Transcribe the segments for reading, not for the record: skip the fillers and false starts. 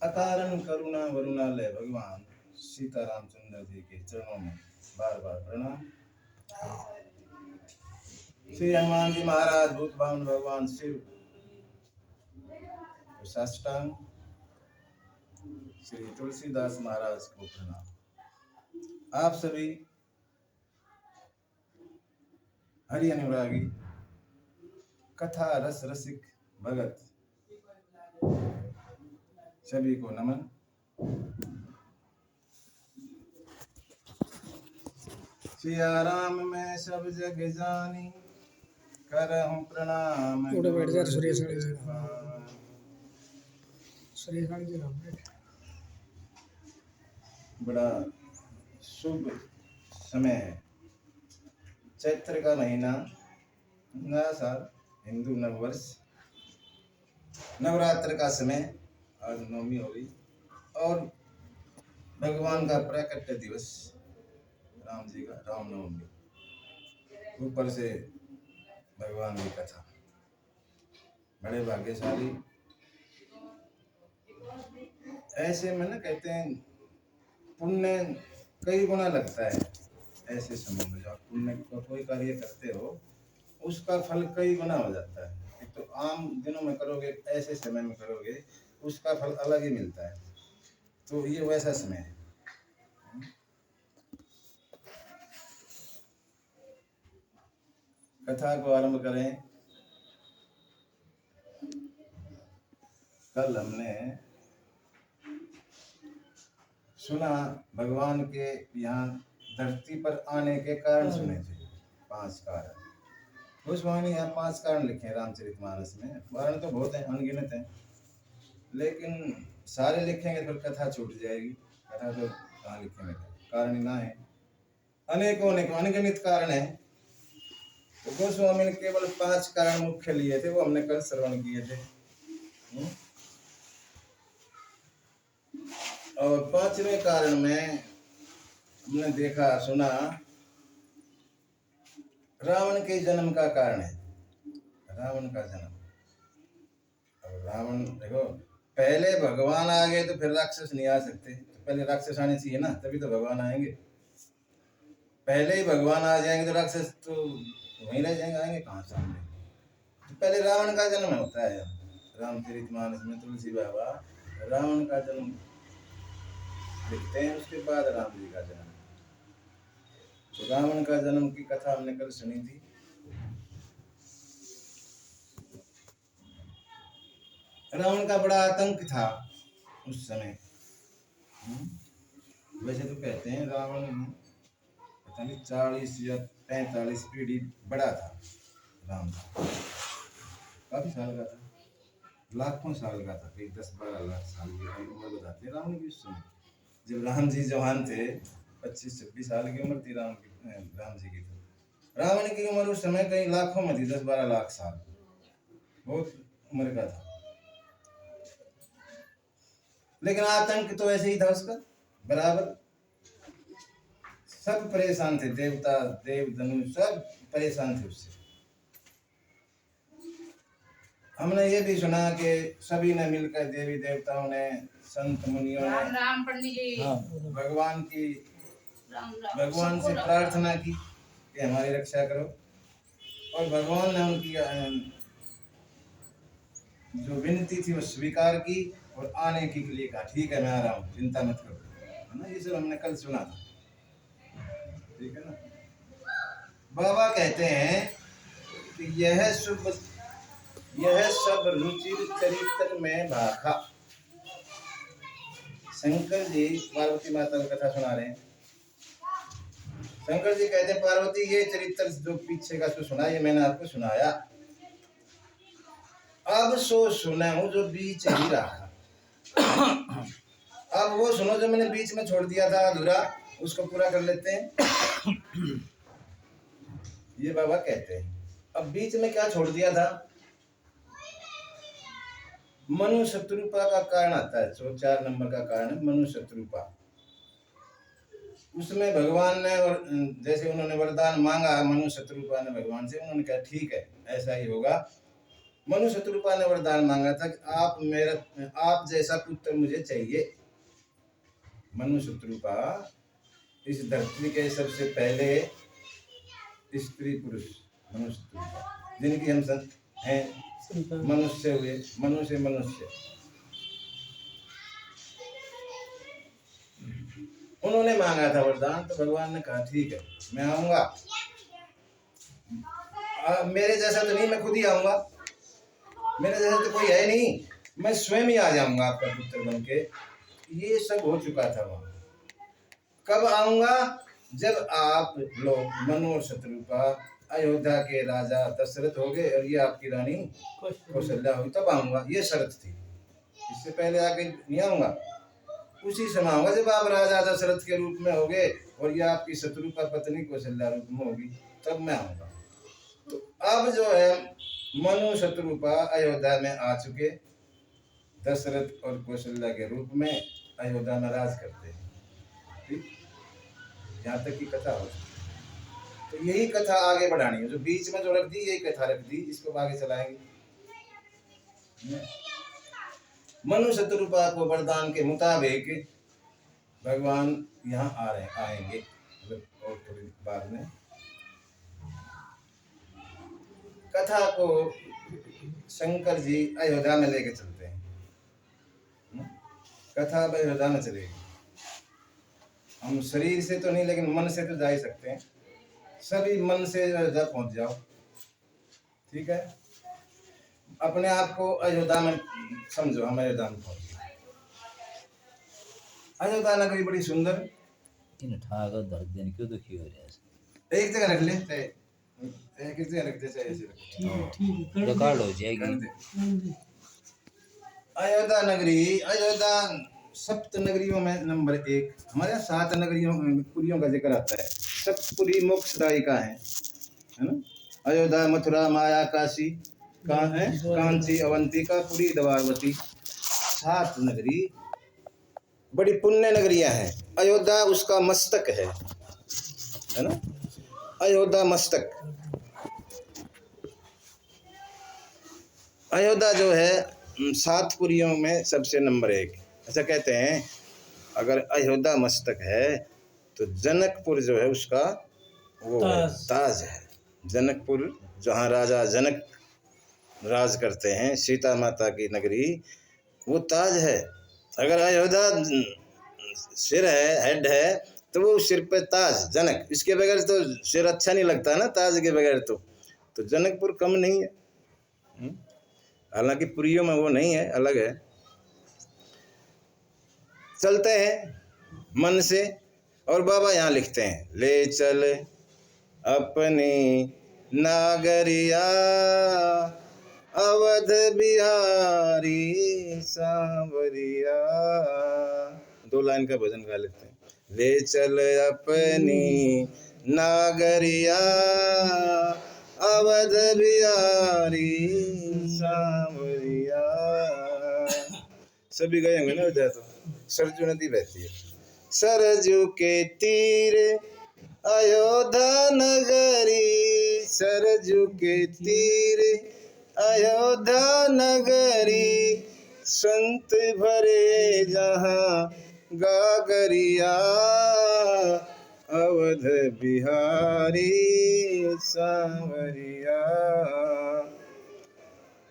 अकारण करुणा वरुणालय भगवान सीता रामचंद्र जी के चरणों में बार बार प्रणाम। श्री हनुमान जी महाराज भूत भावन भगवान शिव साष्टांग, श्री तुलसीदास महाराज को प्रणाम। आप सभी हरि अनुरागी कथा रस रसिक भगत सभी को नमन। सिया राम मैं सब जग जानी, करहूं प्रणाम। उड़े बैठ जा सुरेश बड़ा शुभ समय है, चैत्र का महीना, नया साल, हिंदू नववर्ष, नवरात्र का समय, आज नवमी हो गई और भगवान का प्राकट्य दिवस राम जी का, रामनवमी, ऊपर से भगवान की कथा। बड़े भाग्यशाली। ऐसे में ना कहते हैं पुण्य कई गुना लगता है। ऐसे समय में जब पुण्य को कोई कार्य करते हो उसका फल कई गुना हो जाता है। एक तो आम दिनों में करोगे, ऐसे समय में करोगे उसका फल अलग ही मिलता है। तो ये वैसा समय है। कथा को आरंभ करें। कल हमने सुना भगवान के यहाँ धरती पर आने के कारण सुने थे, 5 कारण। उस वाणी यहाँ 5 कारण लिखे हैं रामचरितमानस में। कारण तो बहुत हैं, अनगिनत हैं, लेकिन सारे लिखेंगे तो कथा छूट जाएगी। कथा तो कहाँ लिखेंगे, कारण ही ना है, अनेकों अनेकों अनगिनत कारण है। तो गोस्वामी ने केवल 5 कारण मुख्य लिए थे, वो हमने कल श्रवण किए थे। और 5वें कारण में हमने देखा सुना रावण के जन्म का कारण है। रावण का जन्म, अब रावण देखो, पहले भगवान आ गए तो फिर राक्षस नहीं आ सकते। तो पहले राक्षस आने चाहिए ना, तभी तो भगवान आएंगे। पहले ही भगवान आ जाएंगे तो राक्षस तो वहीं रह जाएंगे, आएंगे कहाँ सामने। तो पहले रावण का जन्म होता है। रामचरितमानस में तुलसी बाबा रावण का जन्म लिखते हैं, उसके बाद राम जी का जन्म। तो रावण का जन्म की कथा हमने कल सुनी थी। रावण का बड़ा आतंक था उस समय। वैसे तो कहते हैं रावण पता नहीं 40 या 45 पीढ़ी बड़ा था। राम काफी साल का था, लाखों साल का था, कई 10-12 लाख साल की उम्र बताते हैं रावण की उस समय। जब राम जी जवान थे, 25-26 साल की उम्र थी राम जी की। तो रावण की उम्र उस समय कई लाखों में थी, 10-12 लाख साल, बहुत उम्र का था। लेकिन आतंक तो ऐसे ही था उसका बराबर। सब परेशान थे, देवता देव धनु सब परेशान थे उससे। हमने ये भी सुना कि सभी ने मिलकर, देवी देवताओं ने, संत मुनियों ने राम पंडित जी भगवान से प्रार्थना की कि हमारी रक्षा करो। और भगवान ने उनकी जो विनती थी वो स्वीकार की और आने के लिए कहा, ठीक है मैं आ रहा हूँ, चिंता मत करो, है ना। ये सब हमने कल सुना था, ठीक है ना। बाबा कहते हैं कि यह सब रुचिर चरित्र में भाखा। शंकर जी पार्वती माता की कथा सुना रहे हैं। शंकर जी कहते हैं पार्वती ये चरित्र जो पीछे का जो सुना, ये मैंने आपको सुनाया, अब सो सुना हूं जो बीच ही रहा। अब वो सुनो जो मैंने बीच में छोड़ दिया था अधूरा, उसको पूरा कर लेते हैं। ये बाबा कहते हैं। अब बीच में क्या छोड़ दिया था? मनु शत्रुपा का कारण आता है, 4 नंबर का कारण है मनु शत्रुपा। उसमें भगवान ने, और जैसे उन्होंने वरदान मांगा मनु शत्रुपा ने भगवान से, उन्होंने कहा ठीक है ऐसा ही होगा, मनु शत्रुपा ने वरदान मांगा था कि आप जैसा पुत्र मुझे चाहिए। मनु शत्रुपा इस धरती के सबसे पहले स्त्री पुरुष मनु शत्रुपा, जिनकी हम सब हैं, मनुष्य हुए, मनु से मनुष्य। उन्होंने मांगा था वरदान, तो भगवान ने कहा ठीक है मैं आऊंगा। मेरे जैसा तो नहीं, मैं खुद ही आऊंगा, मेरे जैसा तो कोई है नहीं, मैं स्वयं ही आ जाऊंगा आपका पुत्र बन के। ये सब हो चुका था वहां। कब आऊंगा? जब आप लोग मनु और शत्रुपा अयोध्या के राजा दशरथ हो गए और ये आपकी रानी कौशल्या हुई, तब आऊंगा। ये शर्त थी, इससे पहले आके नहीं आऊंगा। उसी समय आऊंगा जब आप राजा दशरथ के रूप में होगे और ये आपकी शत्रुपा पत्नी कौशल्या रूप में होगी, तब मैं आऊंगा। तो अब जो है मनु शत्रुपा अयोध्या में आ चुके, दशरथ और कौशल्या के रूप में अयोध्या में राज करते हैं। ठीक, यहाँ तक की कथा हो चुकी। तो यही कथा आगे बढ़ानी है, जो बीच में जो रख दी यही कथा रख दी, इसको आगे चलाएंगे। मनु शत्रुपा को वरदान के मुताबिक भगवान यहाँ आ रहे आएंगे, मतलब और थोड़ी बाद में। कथा को शंकर जी अयोध्या में लेके चलते हैं। कथा अब अयोध्या में चलेगी। हम शरीर से तो नहीं, लेकिन मन से तो जा ही सकते हैं। सभी मन से अयोध्या पहुंच जाओ, ठीक है। अपने आप को अयोध्या में समझो, हम अयोध्या में पहुंच गए। अयोध्या नगरी बड़ी सुंदर। इन ठाकर दर्द देने क्यों दुखी हो रहे हैं? एक जगह रख ले, एक जगह रख दे, चाहे ऐसे ठीक है, रिकॉर्ड हो जाएगी। अयोध्या नगरी, अयोध्या सप्त नगरियों में नंबर 1। हमारे यहाँ 7 नगरियों पुरियों का जिक्र आता है। सप्तपुरी मोक्षदायिका है ना। अयोध्या, मथुरा, माया, काशी, कांची, अवंतिका, पुरी, द्वारवती, 7 नगरी बड़ी पुण्य नगरियां हैं। अयोध्या उसका मस्तक है ना। अयोध्या मस्तक। अयोध्या जो है 7 पुरियों में सबसे नंबर 1। ऐसा कहते हैं अगर अयोध्या मस्तक है तो जनकपुर जो है उसका वो ताज है। जनकपुर जहाँ राजा जनक राज करते हैं, सीता माता की नगरी, वो ताज है। अगर अयोध्या सिर है, हेड है, तो वो सिर पे ताज जनक। इसके बगैर तो सिर अच्छा नहीं लगता ना, ताज के बगैर। तो जनकपुर कम नहीं है। हालांकि पुरियों में वो नहीं है, अलग है। चलते हैं मन से। और बाबा यहाँ लिखते हैं, ले चल अपनी नागरिया अवध बिहारी सांवरिया। 2 लाइन का भजन गा लेते हैं। ले चल अपनी नागरिया अवध बिहारी सांवरिया। सभी गए होंगे ना उधर। तो सरजू नदी बहती है, सरजू के तीर अयोध्या नगरी, सरजू के तीर अयोध्या नगरी, संत भरे जहाँ गागरिया अवध बिहारी सांवरिया।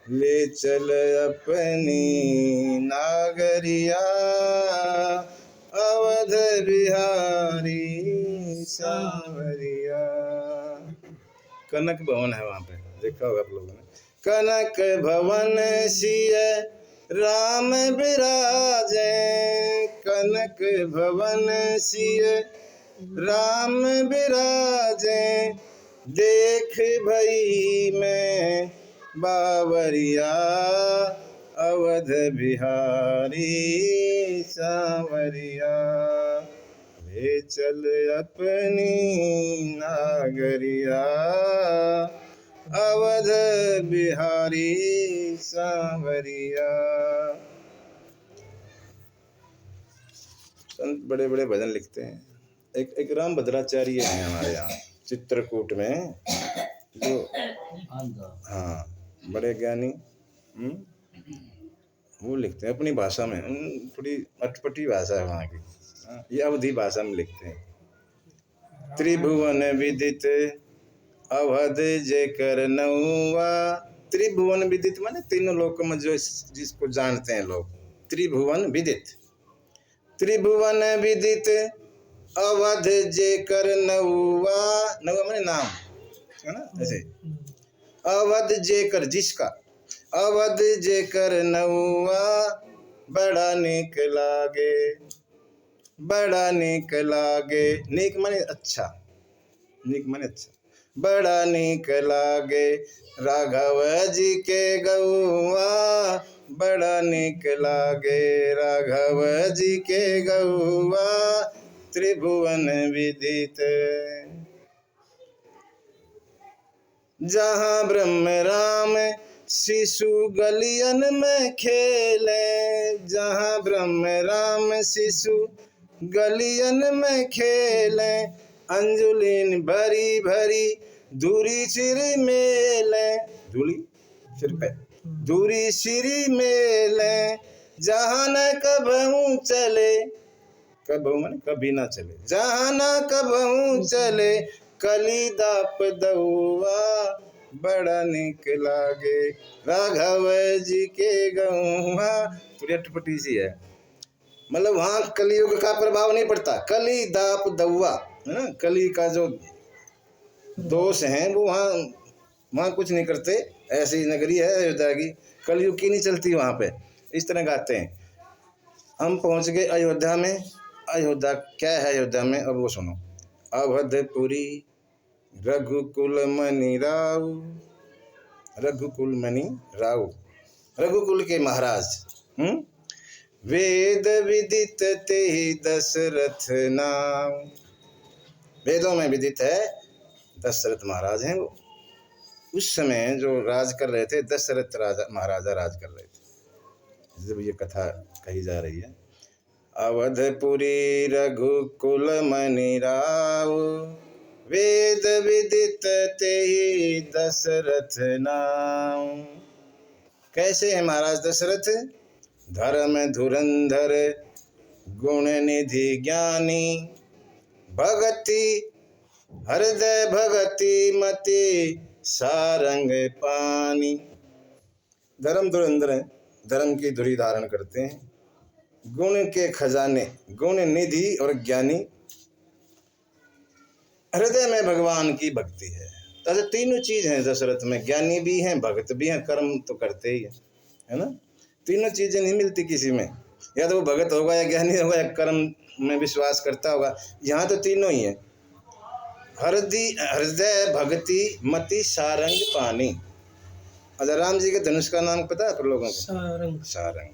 ले चल अपनी नागरिया अवध बिहारी सांवरिया। कनक भवन है वहाँ पे, देखा होगा आप लोगों ने। कनक भवन सिय राम बिराजे, कनक भवन सिय राम बिराजे, देख भई मैं बावरिया अवध बिहारी सांवरिया। ले चल अपनी नागरिया अवध बिहारी सांवरिया। संत बड़े बड़े भजन लिखते हैं। एक राम भद्राचार्य हैं हमारे यहाँ चित्रकूट में, जो हाँ बड़े ज्ञानी वो लिखते हैं अपनी भाषा में, थोड़ी अटपटी भाषा है वहाँ की। ये अवधी भाषा में लिखते हैं। त्रिभुवन विदित अवध जे कर नौवा। त्रिभुवन विदित माने तीनों लोक में जो जिसको जानते हैं लोग, त्रिभुवन विदित। त्रिभुवन विदित अवध जे कर नौवा। नौवा माने नाम है ना, ऐसे अवध जे कर जिसका, अवध जे कर नौवा बड़ा नीक लागे, बड़ा नीक लागे। नीक माने अच्छा, नीक माने अच्छा। बड़ा नीक लागे राघव जी के गौआ, बड़ा नीक लागे राघव जी के गौआ। त्रिभुवन विदित जहाँ ब्रह्म राम शिशु गलियन में खेले, जहाँ ब्रह्म राम शिशु गलियन में खेले। अंजुलिन भरी भरी धूरी सिर मेले, धूली सिर पे धूरी सिरी मेले। जहाँ न कबहू चले, कबहू माने कभी ना चले, जहाँ न कबहू चले कली दाप दौआ, बड़ा नीक लागे राघव जी के गौआ। थोड़ी अटपटी सी है, मतलब वहाँ कलियुग का प्रभाव नहीं पड़ता। कली दाप दौआ है ना, कली का जो दोष है वो वहाँ कुछ नहीं करते। ऐसी नगरी है अयोध्या की, कलयुग की नहीं चलती वहाँ पे। इस तरह गाते हैं। हम पहुँच गए अयोध्या में। अयोध्या क्या है अयोध्या में, अब वो सुनो। अवधपुरी रघुकुल मणि राव, रघुकुल मणि राव, रघुकुल के महाराज। वेद विदित ते दशरथ नाम। वेदों में विदित है, दशरथ महाराज हैं वो। उस समय जो राज कर रहे थे, दशरथ महाराजा राज कर रहे थे, जब ये कथा कही जा रही है। अवधपुरी रघुकुल मणि राव, वेद विदित तेहि दशरथ नाम। कैसे है महाराज दशरथ? धर्म धुरंधर गुण निधि ज्ञानी, भगति हृदय भगति मति सारंग पानी। धर्म धुरंधर है, धर्म की धुरी धारण करते हैं, गुण के खजाने, गुण निधि और ज्ञानी, हृदय में भगवान की भक्ति है। तो तीनों चीज हैं दशरथ में, ज्ञानी भी हैं, भक्त भी हैं, कर्म तो करते ही है ना। तीनों चीजें नहीं मिलती किसी में, या तो वो भगत होगा या ज्ञानी होगा या कर्म में विश्वास करता होगा। यहाँ तो तीनों ही है, हृदय भक्ति मति सारंग पानी। अच्छा, राम जी के धनुष का नाम पता है आप लोगों को? सारंग। सारंग,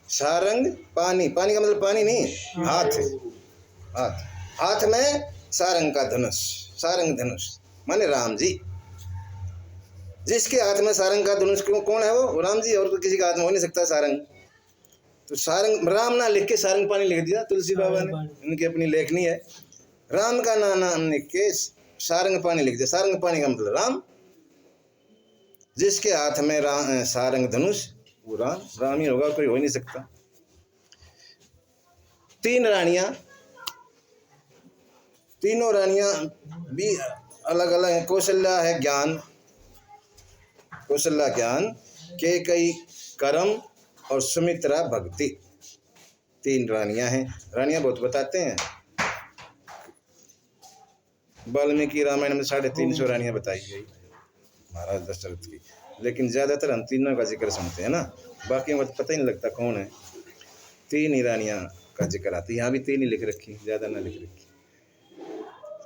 सारंग पानी। पानी का मतलब पानी नहीं, हाथ, हाथ, हाथ में सारंग का धनुष। सारंग धनुष माने राम जी। जिसके हाथ में सारंग का धनुष कौन है? वो राम जी, और तो किसी का हाथ में हो नहीं सकता सारंग। तो सारंग राम ना लिख के सारंग पानी लिख दिया तुलसी बाबा ने, इनकी अपनी लेखनी है। राम का नाम लिख के सारंग पानी लिख दिया। सारंग पानी का मतलब राम। जिसके हाथ में सारंग धनुष, वो राम ही होगा, कोई हो नहीं सकता। तीन रानियां, तीनों रानियां भी अलग अलग है। कौशल्या है ज्ञान, कौशल्या ज्ञान, कैकेयी कर्म और सुमित्रा भक्ति। तीन रानियां हैं। रानियां बहुत बताते हैं। वाल्मीकि रामायण में 350 रानियां बताई गई महाराज दशरथ की, लेकिन ज्यादातर हम तीनों का जिक्र सुनते हैं ना, बाकी में पता ही नहीं लगता कौन है। तीन ही रानियां का जिक्र आता है, यहाँ भी तीन ही लिख रखी, ज्यादा ना लिख रखी।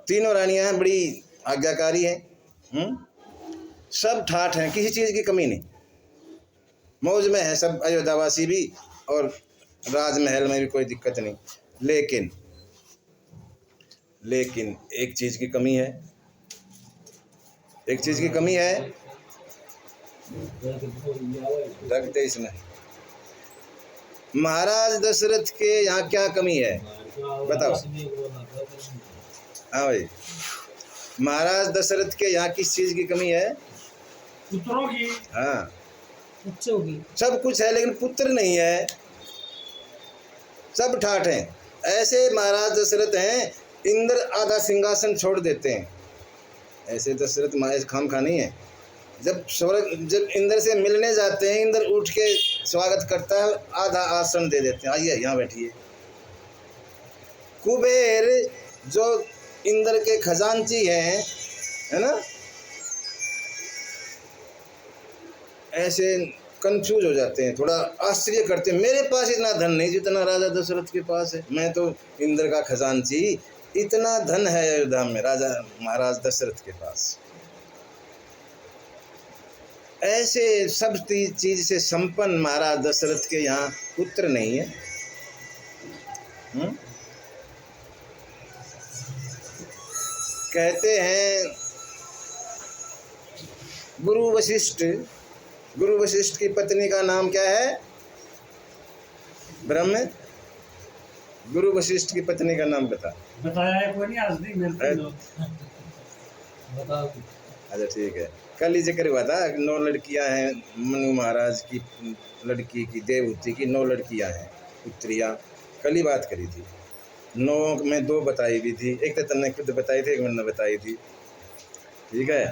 तीनों रानियां हैं, बड़ी आज्ञाकारी हैं, सब ठाठ हैं, किसी चीज की कमी नहीं, मौज में है सब अयोध्यावासी भी, और राजमहल में भी कोई दिक्कत नहीं। लेकिन एक चीज की कमी है, एक चीज की कमी है। रख दे इसमें। महाराज दशरथ के यहाँ क्या कमी है बताओ? हाँ भाई, महाराज दशरथ के यहाँ किस चीज की कमी है? पुत्रों की, हाँ बच्चों की। सब कुछ है लेकिन पुत्र नहीं है, सब ठाठ हैं। ऐसे महाराज दशरथ हैं, इंद्र आधा सिंहासन छोड़ देते हैं। ऐसे दशरथ महाराज खामखा नहीं है। जब स्वर्ग जब इंद्र से मिलने जाते हैं, इंद्र उठ के स्वागत करता है, आधा आसन दे देते हैं, आइए यहाँ बैठिए। कुबेर जो इंद्र के खजांची हैं, है ना, ऐसे कंफ्यूज हो जाते हैं, थोड़ा आश्चर्य करते हैं, मेरे पास इतना धन नहीं जितना राजा दशरथ के पास है, मैं तो इंद्र का खजांची, इतना धन है अयोध्या में राजा महाराज दशरथ के पास। ऐसे सब चीज से संपन्न महाराज दशरथ के यहाँ पुत्र नहीं है। कहते हैं गुरु वशिष्ठ की पत्नी का नाम क्या है? ब्रह्म। गुरु वशिष्ठ की पत्नी का नाम बताया है कोई नहीं, आज नहीं मिलते लोग। बताओ। अच्छा ठीक है, कल ही जिक्र हुआ था, 9 लड़कियां हैं मनु महाराज की लड़की की, देवहूति की 9 लड़कियां हैं पुत्रियां, कल ही बात करी थी। 9 में 2 बताई भी थी, एक तो तुमने खुद बताई थी, एक मैंने बताई थी, ठीक है।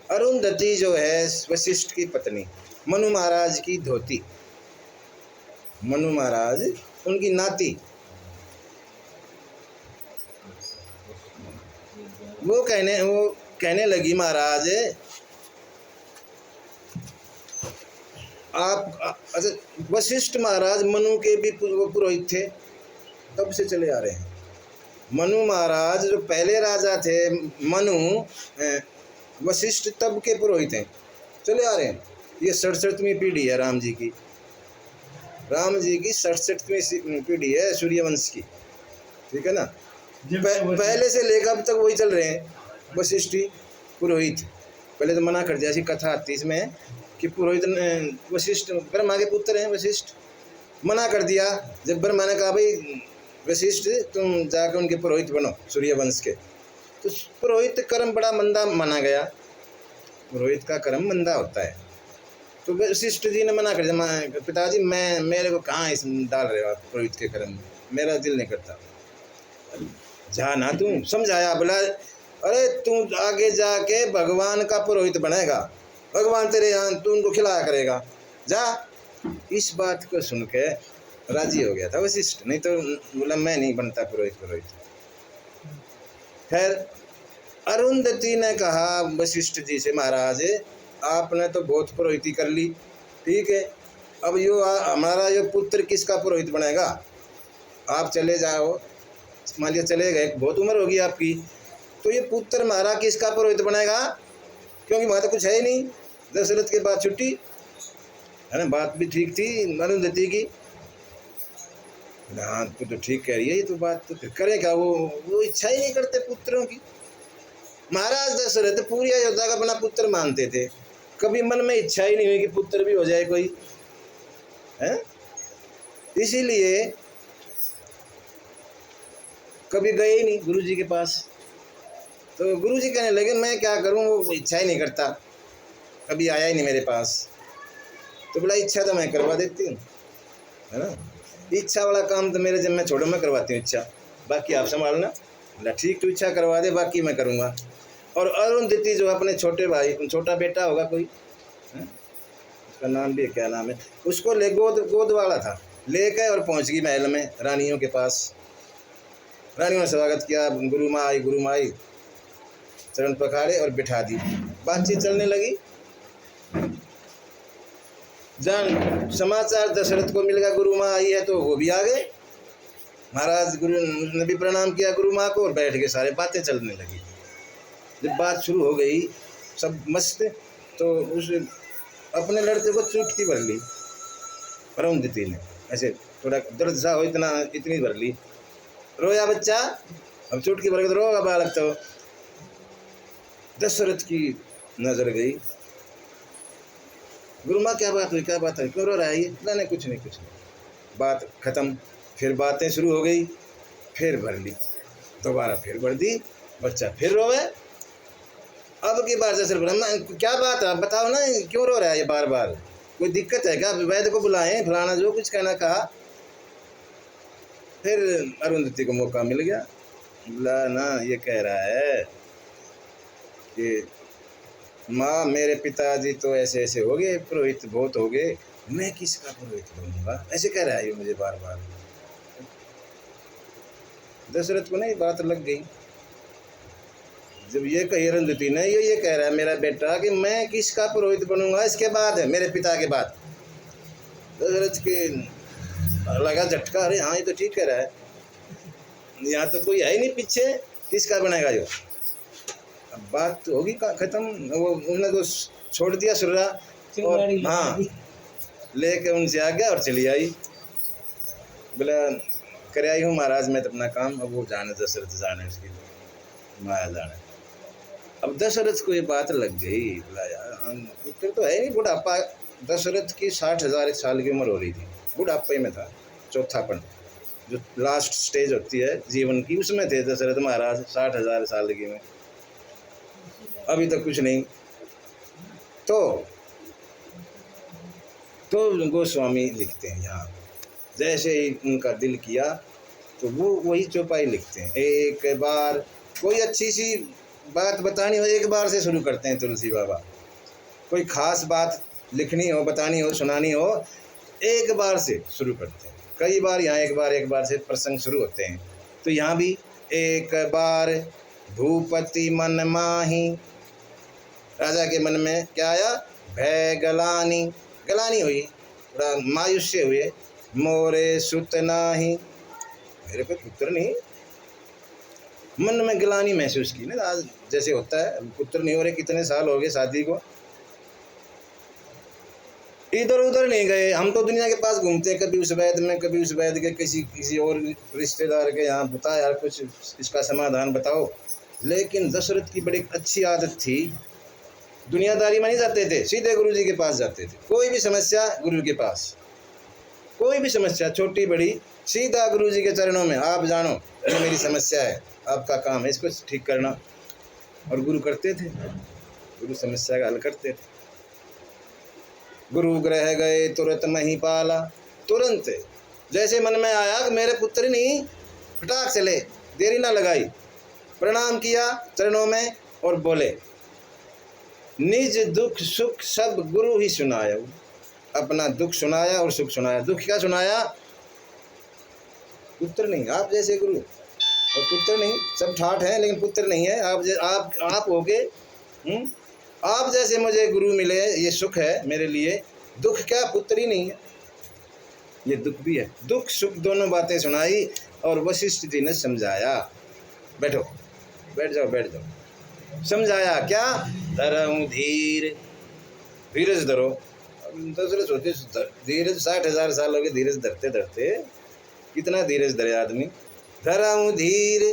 अरुंधति जो है वशिष्ठ की पत्नी, मनु महाराज की धोती, मनु महाराज उनकी नाती। वो कहने लगी, महाराज आप, अच्छा वशिष्ठ महाराज मनु के भी वो पुरोहित थे, तब से चले आ रहे हैं। मनु महाराज जो पहले राजा थे, मनु वशिष्ठ तब के पुरोहित हैं, चले आ रहे हैं। ये 67वीं पीढ़ी है राम जी की 67वीं पीढ़ी है सूर्यवंश की, ठीक है ना। पहले से लेकर अब तक वही चल रहे हैं वशिष्ठ पुरोहित। पहले तो मना कर दिया, ऐसी कथा आती इसमें कि पुरोहित वशिष्ठ ब्रह्मा के पुत्र हैं, वशिष्ठ मना कर दिया। जब ब्रह्मा ने कहा भाई वशिष्ठ तुम जाकर उनके पुरोहित बनो सूर्यवंश के, तो पुरोहित कर्म बड़ा मंदा माना गया, पुरोहित का कर्म मंदा होता है। तो वशिष्ठ जी ने मना कर दिया, पिताजी मेरे को कहाँ इस डाल रहे हो आप पुरोहित के कर्म में, मेरा दिल नहीं करता। जा ना, तू समझाया, बोला अरे तू आगे जाके भगवान का पुरोहित बनेगा, भगवान तेरे यहाँ तू उनको खिलाया करेगा, जा। इस बात को सुन के राजी हो गया था वशिष्ठ, नहीं तो बोला मैं नहीं बनता पुरोहित। खैर अरुंधति ने कहा वशिष्ठ जी से, महाराज आपने तो बहुत पुरोहिती कर ली, ठीक है, अब यो हमारा यो पुत्र किसका पुरोहित बनेगा? आप चले जाओ, मान लिया चले गए, बहुत उम्र होगी आपकी, तो ये पुत्र हमारा किसका पुरोहित बनेगा? क्योंकि वहाँ तो कुछ है ही नहीं, दशरथ के बाद छुट्टी है ना। बात भी ठीक थी अरुंधति की, हाँ तो ठीक कह रही है ये तो बात, तो फिर करें क्या? वो इच्छा ही नहीं करते पुत्रों की। महाराज दशरथ पूरी अयोध्या का अपना पुत्र मानते थे, कभी मन में इच्छा ही नहीं हुई कि पुत्र भी हो जाए कोई, है। इसीलिए कभी गए ही नहीं गुरु जी के पास। तो गुरु जी कहने लगे मैं क्या करूं, वो इच्छा ही नहीं करता, कभी आया ही नहीं मेरे पास। तो बोला इच्छा तो मैं करवा देती हूँ, है ना, इच्छा वाला काम तो मेरे जब मैं छोड़ो, मैं करवाती हूँ इच्छा, बाकी आप संभालना। बोला ठीक, तो इच्छा करवा दे, बाकी मैं करूँगा। और अरुंधति जो अपने छोटे भाई, छोटा बेटा होगा कोई, उसका नाम भी क्या नाम है, उसको ले गोद वाला था, लेकर और पहुँच गई महल में रानियों के पास। रानियों ने स्वागत किया, गुरु माँ आई, चरण पखाड़े और बिठा दी, बातचीत चलने लगी। जान समाचार दशरथ को मिल गया गुरु माँ आई है, तो वो भी आ गए। महाराज गुरु ने भी प्रणाम किया गुरु माँ को और बैठ के सारे बातें चलने लगी। जब बात शुरू हो गई सब मस्त, तो उस अपने लड़के को चुटकी भर ली अरुंधति ने, ऐसे थोड़ा दर्द सा हो इतनी भर ली। रोया बच्चा, अब चुटकी भर के तो रोगा बालक। तो दशरथ की नजर गई, गुरु माँ क्या बात हुई, क्यों रो रहा है ये? नहीं कुछ नहीं। बात खत्म, फिर बातें शुरू हो गई, फिर भर ली, दोबारा फिर भर दी, बच्चा फिर रोवे। अब की बार जैसे क्या बात है, आप बताओ ना, क्यों रो रहा है ये बार बार, कोई दिक्कत है क्या? वैद्य को बुलाएं, फलाना जो कुछ कहना कहा। फिर अरुंधति को मौका मिल गया, बोला ना ये कह रहा है कि माँ मेरे पिताजी तो ऐसे ऐसे हो गए, पुरोहित बहुत हो गए, मैं किसका पुरोहित बनूंगा, ऐसे कह रहा है ये मुझे बार बार। दशरथ को नहीं बात लग गई, जब ये कही अरुंधति ने ये कह रहा है मेरा बेटा कि मैं किसका पुरोहित बनूंगा इसके बाद, है मेरे पिता के बाद। दशरथ के लगा झटका, अरे हाँ ये तो ठीक कह रहा है, यहाँ तो कोई है ही नहीं पीछे, किसका बनेगा जो। अब बात तो होगी खत्म, वो उन्होंने तो छोड़ दिया सुर्रा और हाँ लेके उनसे आ गया और चली आई। बोला कर आई हूँ महाराज मैं तो अपना काम, अब वो जाने दशरथ जाने उसकी माया जाने। अब दशरथ को ये बात लग गई, बोला यार पुत्र तो है नहीं, बुढ़ापा। दशरथ की 60,000 साल की उम्र हो रही थी, बुढ़ापे में था, चौथापन जो लास्ट स्टेज होती है जीवन की, उसमें थे दशरथ महाराज 60,000 साल की में, अभी तक कुछ नहीं। तो गोस्वामी लिखते हैं यहाँ, जैसे ही उनका दिल किया तो वो वही चौपाई लिखते हैं। एक बार कोई अच्छी सी बात बतानी हो, एक बार से शुरू करते हैं तुलसी बाबा। कोई खास बात लिखनी हो, बतानी हो, सुनानी हो, एक बार से शुरू करते हैं। कई बार यहाँ एक बार से प्रसंग शुरू होते हैं। तो यहाँ भी एक बार भूपति मन माही, राजा के मन में क्या आया, भय गलानी, गलानी हुई, थोड़ा मायूस्य हुए, मोरे सुत नाही, मेरे को पुत्र नहीं, मन में गलानी महसूस की ना, आज जैसे होता है पुत्र नहीं हो रहे, कितने साल हो गए शादी को, इधर उधर नहीं गए। हम तो दुनिया के पास घूमते हैं, कभी उस वैद्य में, कभी उस वैद्य के किसी और रिश्तेदार के यहाँ, बता यार कुछ इसका समाधान बताओ। लेकिन दशरथ की बड़ी अच्छी आदत थी, दुनियादारी में नहीं जाते थे, सीधे गुरु जी के पास जाते थे। कोई भी समस्या गुरु के पास, कोई भी समस्या छोटी बड़ी, सीधा गुरु जी के चरणों में, आप जानो ये मेरी समस्या है, आपका काम है इसको ठीक करना। और गुरु करते थे, गुरु समस्या का हल करते थे। गुरु ग्रह गए तुरंत मही पाला, तुरंत जैसे मन में आया कि मेरे पुत्र नहीं, फटाक चले, देरी ना लगाई, प्रणाम किया चरणों में और बोले निज दुख सुख सब गुरु ही सुनाया। अपना दुख सुनाया और सुख सुनाया। दुख क्या सुनाया, पुत्र नहीं, आप जैसे गुरु, और पुत्र नहीं, सब ठाठ हैं लेकिन पुत्र नहीं है। आप होगे, आप जैसे मुझे गुरु मिले, ये सुख है मेरे लिए। दुख क्या, पुत्र ही नहीं है, ये दुख भी है। दुख सुख दोनों बातें सुनाई और वशिष्ठ जी ने समझाया, बैठो, बैठ जाओ, समझाया क्या, धरऊं धीर, धीरज धरो। दशरथ होते धीरज, 60,000 साल हो गए धीरज धरते धरते, कितना धीरज धरे आदमी। धरऊं धीर,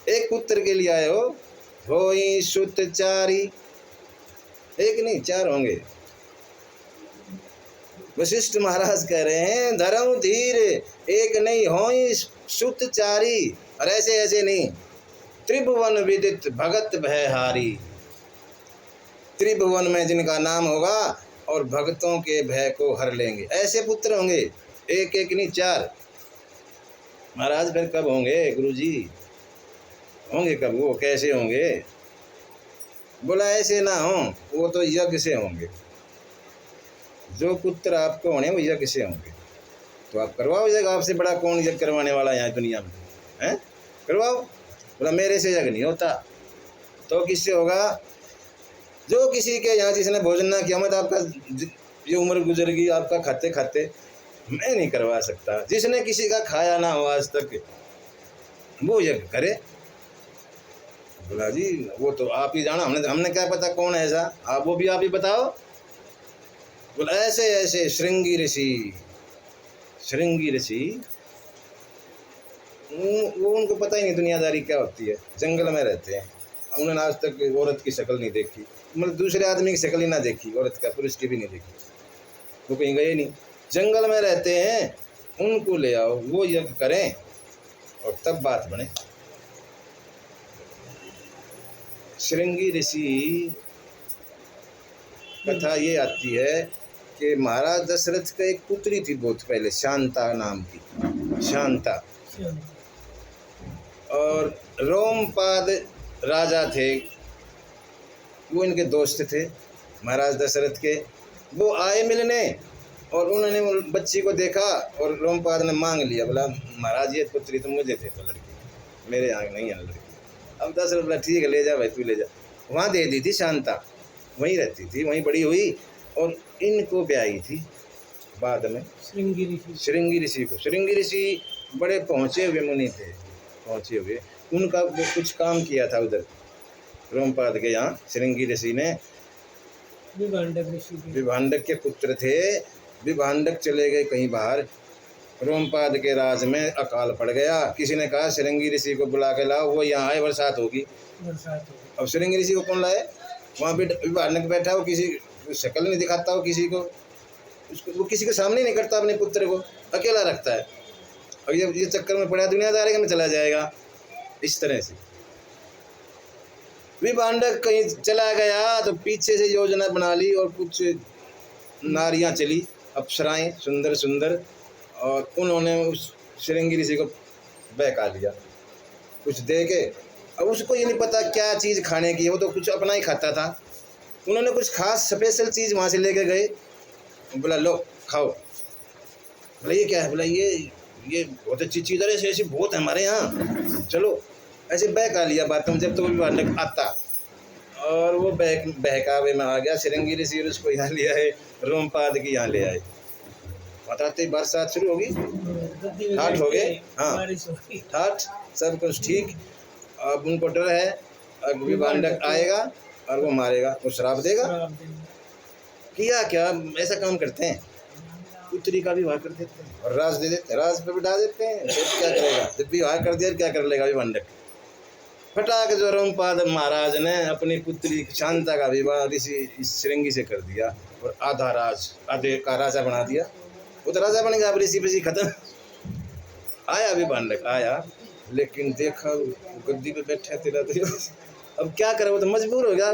एक पुत्र के लिए आए होई सुत चारी, एक नहीं 4 होंगे। वशिष्ठ महाराज कह रहे हैं धरऊं धीर, एक नहीं होई सुत चारी, और ऐसे ऐसे नहीं, त्रिभुवन विदित भगत भयहारी। त्रिभुवन में जिनका नाम होगा और भक्तों के भय को हर लेंगे, ऐसे पुत्र होंगे। एक एक नहीं 4। महाराज फिर कब होंगे गुरुजी, होंगे कब, वो कैसे होंगे? बोला ऐसे ना हो, वो तो यज्ञ से होंगे। जो पुत्र आपको होने वो यज्ञ से होंगे। तो आप करवाओ यज्ञ, आपसे बड़ा कौन यज्ञ करवाने वाला यहाँ दुनिया में है, करवाओ। बोला मेरे से यज्ञ नहीं होता, तो किससे होगा? जो किसी के यहाँ जिसने भोजन ना किया, मत आपका ये उम्र गुजर गई आपका खाते खाते, मैं नहीं करवा सकता। जिसने किसी का खाया ना हो आज तक, वो यज्ञ करे। बोला जी वो तो आप ही जाना, हमने क्या पता कौन है ऐसा, आप वो भी आप ही बताओ। बोला ऐसे ऐसे श्रृंगी ऋषि, वो उनको पता ही नहीं दुनियादारी क्या होती है, जंगल में रहते हैं। उन्होंने आज तक औरत की शक्ल नहीं देखी, मतलब दूसरे आदमी की शक्ल ही ना देखी, औरत का, पुरुष की भी नहीं देखी। वो कहीं गए नहीं, जंगल में रहते हैं, उनको ले आओ, वो यज्ञ करें और तब बात बने। श्रृंगी ऋषि कथा ये आती है कि महाराज दशरथ का एक पुत्री थी बहुत पहले, शांता नाम की, शांता। और रोमपाद राजा थे, वो इनके दोस्त थे महाराज दशरथ के। वो आए मिलने और उन्होंने उन बच्ची को देखा और रोमपाद ने मांग लिया, बोला महाराज ये पुत्री तो मुझे थे, तो लड़की मेरे यहाँ नहीं है लड़की। अब दशरथ बोला ठीक है ले जा भाई, तू ले जा। वहाँ दे दी थी शांता, वहीं रहती थी, वहीं बड़ी हुई और इनको ब्याही थी बाद में श्रृंगी ऋषि को। श्रृंगी ऋषि बड़े पहुँचे हुए मुनि थे, पहुँचे हुए। उनका वो कुछ काम किया था उधर रोमपाद के यहाँ। श्रृंगी ऋषि ने, विभांडक के पुत्र थे, विभांडक चले गए कहीं बाहर, रोमपाद के राज में अकाल पड़ गया। किसी ने कहा श्रृंगी ऋषि को बुला के लाओ, वो यहाँ आए, बरसात होगी। अब श्रृंगी ऋषि को कौन लाए? वहाँ विभांडक बैठा हो, किसी शक्ल नहीं दिखाता हो किसी को, उसको वो किसी के सामने नहीं करता, अपने पुत्र को अकेला रखता है। और ये चक्कर में पड़ा दुनियादारी में चला जाएगा। इस तरह से विभांडक कहीं चला गया तो पीछे से योजना बना ली और कुछ नारियां चली, अप्सराएं सुंदर सुंदर, और उन्होंने उस श्रृंगी ऋषि को बहका लिया कुछ दे के। अब उसको ये नहीं पता क्या चीज़ खाने की है, वो तो कुछ अपना ही खाता था। उन्होंने कुछ खास स्पेशल चीज़ वहाँ से लेके गए, बोला लो खाओ। बोला ये क्या है? बोला ये बहुत अच्छी चीज़ है, ऐसी बहुत है हमारे यहाँ, चलो। ऐसे बहका लिया बातों में। जब तो विभांडक आता और वो बहकावे में आ गया, श्रृंगी ऋषि उसको यहाँ ले आए, रोमपाद की यहाँ ले आए। बताते बरसात शुरू होगी, ठाठ हो गए, हाँ ठाठ, सब कुछ ठीक। अब उनको डर है अब विभांडक आएगा और वो मारेगा, वो श्राप देगा। किया क्या, ऐसा काम करते हैं, पुत्री का विवाह कर देते हैं और राज दे देते हैं, राज पे बिठा देते हैं। तो क्या करेगा जब विवाह कर दिया, क्या कर लेगा विभांडक? फटाक जो रोमपाद महाराज ने अपनी पुत्री शांता का विवाह ऋषि श्रृंगी से कर दिया और आधे का राजा बना दिया। वो तो राजा बन गया, अब ऋषि खत्म। आया विभांडक आया, लेकिन देखा गद्दी पे बैठा तेरा तो अब क्या करे, वो तो मजबूर हो गया,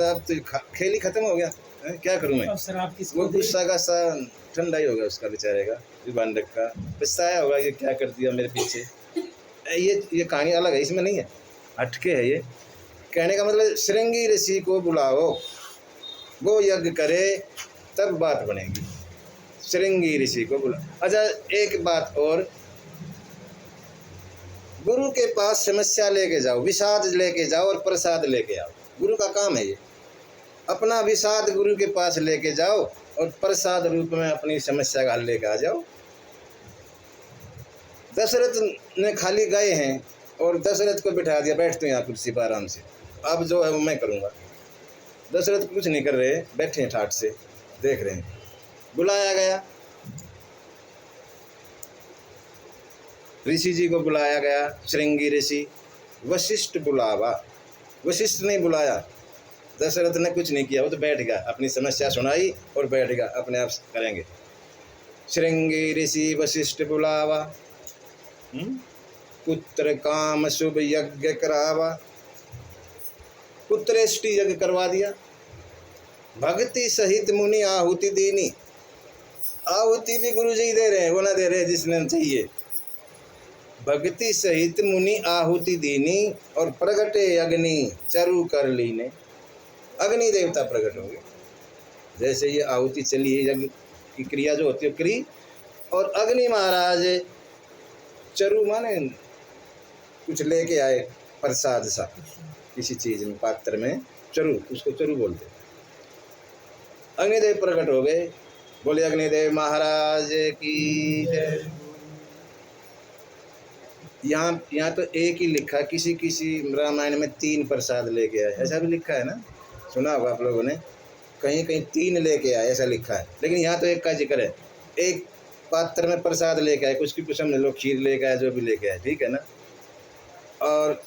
अब तो खेल ही खत्म हो गया। क्या करूं मैं? वो गुस्सा का सा ठंडा ही हो गया उसका, बेचारे का, विभांडक का पछताया होगा, ये क्या कर दिया मेरे पीछे। ये कहानी अलग है, इसमें नहीं है, हटके है ये। कहने का मतलब श्रृंगी ऋषि को बुलाओ, वो यज्ञ करे तब बात बनेगी। श्रृंगी ऋषि को बुला। अच्छा एक बात और, गुरु के पास समस्या लेके जाओ, विषाद लेके जाओ और प्रसाद लेके आओ। गुरु का काम है ये। अपना विषाद गुरु के पास लेके जाओ और प्रसाद रूप में अपनी समस्या का हल लेके आ जाओ। दशरथ ने खाली गए हैं और दशरथ को बिठा दिया, बैठ तो यहाँ कुर्सी पर आराम से, अब जो है वो मैं करूँगा। दशरथ कुछ नहीं कर रहे, बैठे हैं ठाठ से देख रहे हैं। बुलाया गया, ऋषि जी को बुलाया गया, श्रृंगी ऋषि। वशिष्ठ बुलावा, वशिष्ठ नहीं बुलाया, दशरथ ने कुछ नहीं किया, वो तो बैठ गया, अपनी समस्या सुनाई और बैठ गया, अपने आप करेंगे। श्रृंगी ऋषि वशिष्ठ बुलावा, पुत्र काम शुभ यज्ञ करावा। पुत्रेष्टि यज्ञ करवा दिया। भक्ति सहित मुनि आहुति दीनी। आहुति भी गुरु जी दे रहे हैं, वो ना दे रहे जिसने चाहिए। भक्ति सहित मुनि आहुति दीनी और प्रगटे अग्नि चरु कर लीने। अग्नि देवता प्रकट हो गए। जैसे ये आहुति चली है, यज्ञ की क्रिया जो होती है क्री, और अग्नि महाराज चरु माने कुछ लेके आए प्रसाद सा, किसी चीज में पात्र में, चरु, उसको चरु बोलते। अग्निदेव प्रकट हो गए। बोले अग्निदेव महाराज की जय। यहाँ तो एक ही लिखा, किसी किसी रामायण में 3 प्रसाद लेके आए, ऐसा भी लिखा है ना, सुना होगा आप लोगों ने, कहीं कहीं 3 लेके आए ऐसा लिखा है, लेकिन यहाँ तो एक का जिक्र है। एक पात्र में प्रसाद लेके आए, कुछ की कुछ समझ लो, खीर लेके आए, जो भी लेके आए, ठीक है ना। और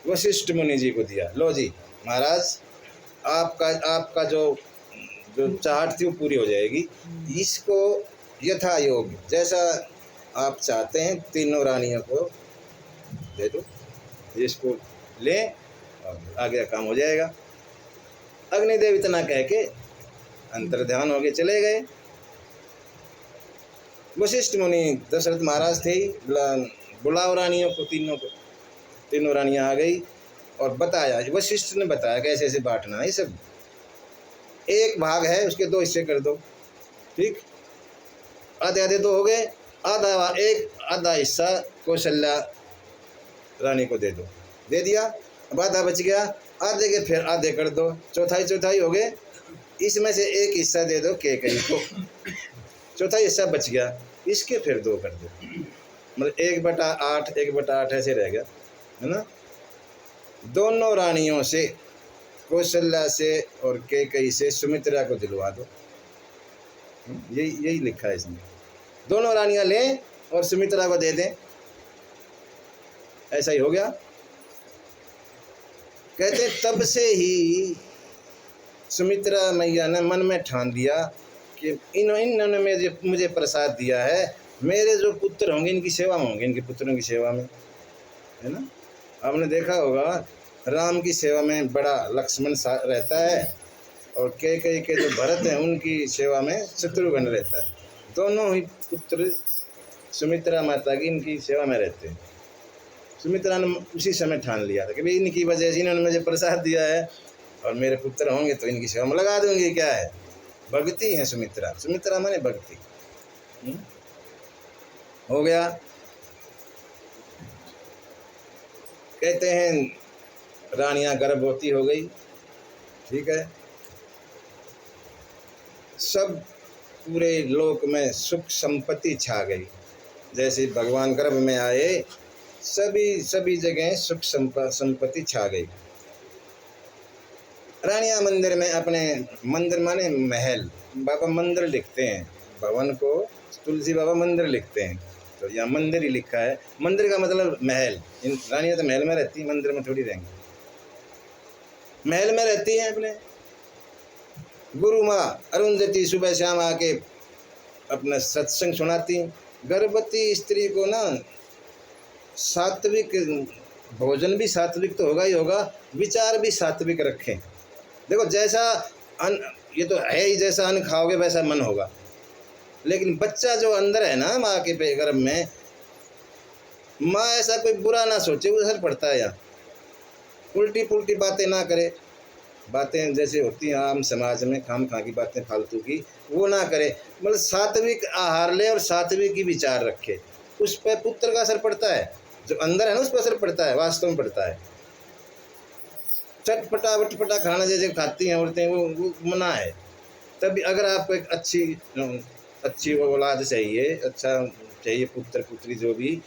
वशिष्ठ मुनि जी को दिया, लो जी महाराज, आपका जो चाहत थी वो पूरी हो जाएगी। इसको यथा योग जैसा आप चाहते हैं, तीनों रानियों को दे दो, इसको लें अब आगे का काम हो जाएगा। अग्निदेव इतना कह के अंतर्ध्यान हो गए, चले गए। वशिष्ठ मुनि दशरथ महाराज थे, बुलाओ रानियों को, तीनों रानियां आ गई और बताया, वशिष्ठ ने बताया कि ऐसे ऐसे बांटना है, सब एक भाग है उसके 2 हिस्से कर दो, ठीक, आधे आधे 2 हो गए, आधा हिस्सा कौशल्या रानी को दे दो, दे दिया। अब आधा बच गया, आधे के फिर आधे कर दो, चौथाई हो गए, इसमें से एक हिस्सा दे दो कैकेयी को, चौथाई हिस्सा बच गया, इसके फिर 2 कर दो, मतलब 1/8 ऐसे रह गया, है ना। दोनों रानियों से, कौशल्या से और कैकेयी से सुमित्रा को दिलवा दो, यही लिखा है इसमें, दोनों रानियां लें और सुमित्रा को दे दें, ऐसा ही हो गया। कहते तब से ही सुमित्रा मैया ने मन में ठान लिया कि इन्होंने मुझे प्रसाद दिया है, मेरे जो पुत्र होंगे इनकी सेवा में होंगे, इनके पुत्रों की सेवा में, है ना। आपने देखा होगा राम की सेवा में बड़ा लक्ष्मण रहता है और कैकेयी के जो भरत हैं उनकी सेवा में शत्रुघ्न रहता है, दोनों ही पुत्र सुमित्रा माता की इनकी सेवा में रहते हैं। सुमित्रा ने उसी समय ठान लिया था कि भाई इनकी वजह से इन्होंने मुझे प्रसाद दिया है और मेरे पुत्र होंगे तो इनकी सेवा में लगा दूंगी। क्या है, भक्ति है सुमित्रा, सुमित्रा माने भक्ति। हो गया। कहते हैं रानियां गर्भवती हो गई, ठीक है, सब पूरे लोक में सुख संपत्ति छा गई, जैसे भगवान गर्भ में आए सभी जगह सुख संपत्ति छा गई। रानियां मंदिर में, अपने मंदिर माने महल, बाबा मंदिर लिखते हैं, भवन को तुलसी बाबा मंदिर लिखते हैं, तो यहाँ मंदिर ही लिखा है। मंदिर का मतलब महल, इन रानियां तो महल में रहती, मंदिर में थोड़ी रहेंगी, महल में रहती हैं। अपने गुरु माँ अरुंधति सुबह शाम आके अपना सत्संग सुनाती। गर्भवती स्त्री को ना सात्विक भोजन भी सात्विक तो होगा ही होगा, विचार भी सात्विक रखें। देखो जैसा अन्न, ये तो है ही, जैसा अन्न खाओगे वैसा मन होगा, लेकिन बच्चा जो अंदर है ना माँ के गर्भ में, माँ ऐसा कोई बुरा ना सोचे, वो असर पड़ता है। यहाँ उल्टी पुल्टी बातें ना करे, बातें जैसे होती हैं आम समाज में खाम खा की बातें फालतू की, वो ना करे, मतलब सात्विक आहार ले और सात्विक ही विचार रखे, उस पर पुत्र का असर पड़ता है, जो अंदर है ना उस पर असर पड़ता है, वास्तव में पड़ता है। चटपटा वटपटा खाना जैसे खाती हैं औरतें, वो मना है। तभी अगर आपको एक अच्छी औलाद चाहिए, अच्छा चाहिए पुत्र पुत्री, जो भी,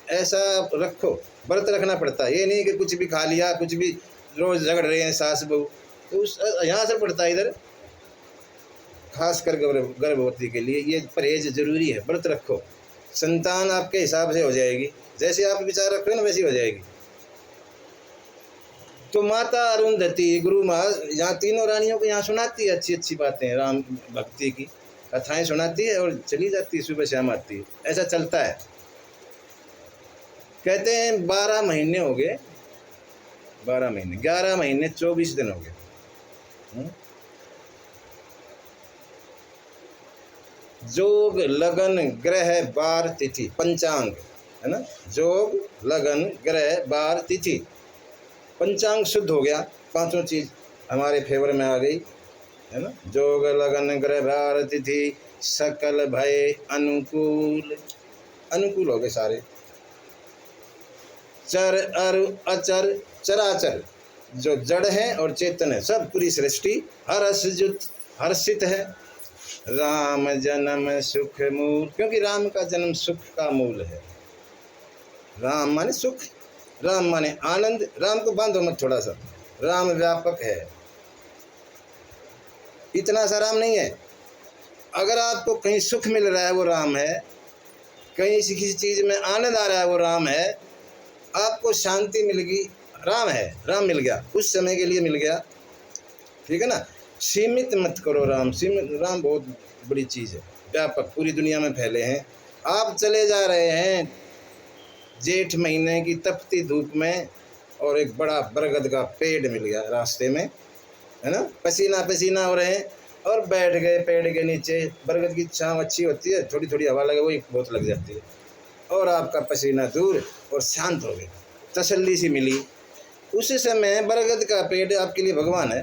ऐसा रखो, व्रत रखना पड़ता है। ये नहीं कि कुछ भी खा लिया, कुछ भी रोज झगड़ रहे हैं सास बहू, तो उस यहाँ असर पड़ता है। इधर खासकर गर्भवती के लिए ये परहेज जरूरी है, व्रत रखो, संतान आपके हिसाब से हो जाएगी, जैसे आप विचार रखो ना वैसी हो जाएगी। तो माता अरुंधति गुरु माँ यहाँ तीनों रानियों को यहाँ सुनाती है अच्छी अच्छी बातें, राम भक्ति की कथाएं सुनाती है और चली जाती है, सुबह शाम आती है, ऐसा चलता है। कहते हैं 12 महीने हो गए, 12 महीने 11 महीने 24 दिन हो गए। जोग लगन ग्रह बार तिथि, पंचांग है ना, जोग लगन ग्रह बार तिथि, पंचांग शुद्ध हो गया, पांचों चीज हमारे फेवर में आ गई, है ना। जोग लगन ग्रह बार तिथि सकल भय अनुकूल, अनुकूल हो गए सारे। चर अरु अचर चराचर, जो जड़ है और चेतन है, सब पूरी सृष्टि हर्षित है। राम जन्म सुख मूल, क्योंकि राम का जन्म सुख का मूल है। राम माने सुख, राम माने आनंद। राम को बांधो मत थोड़ा सा, राम व्यापक है, इतना सा राम नहीं है। अगर आपको कहीं सुख मिल रहा है वो राम है, कहीं किसी चीज में आनंद आ रहा है वो राम है, आपको शांति मिल गई, राम है, राम मिल गया, उस समय के लिए मिल गया, ठीक है ना। सीमित मत करो राम, राम बहुत बड़ी चीज़ है, व्यापक, पूरी दुनिया में फैले हैं। आप चले जा रहे हैं जेठ महीने की तपती धूप में, और एक बड़ा बरगद का पेड़ मिल गया रास्ते में, है ना, पसीना पसीना हो रहे हैं, और बैठ गए पेड़ के नीचे। बरगद की छांव अच्छी होती है, थोड़ी थोड़ी हवा लगे वही बहुत लग जाती है, और आपका पसीना दूर और शांत हो गए, तसल्ली सी मिली। उस समय बरगद का पेड़ आपके लिए भगवान है,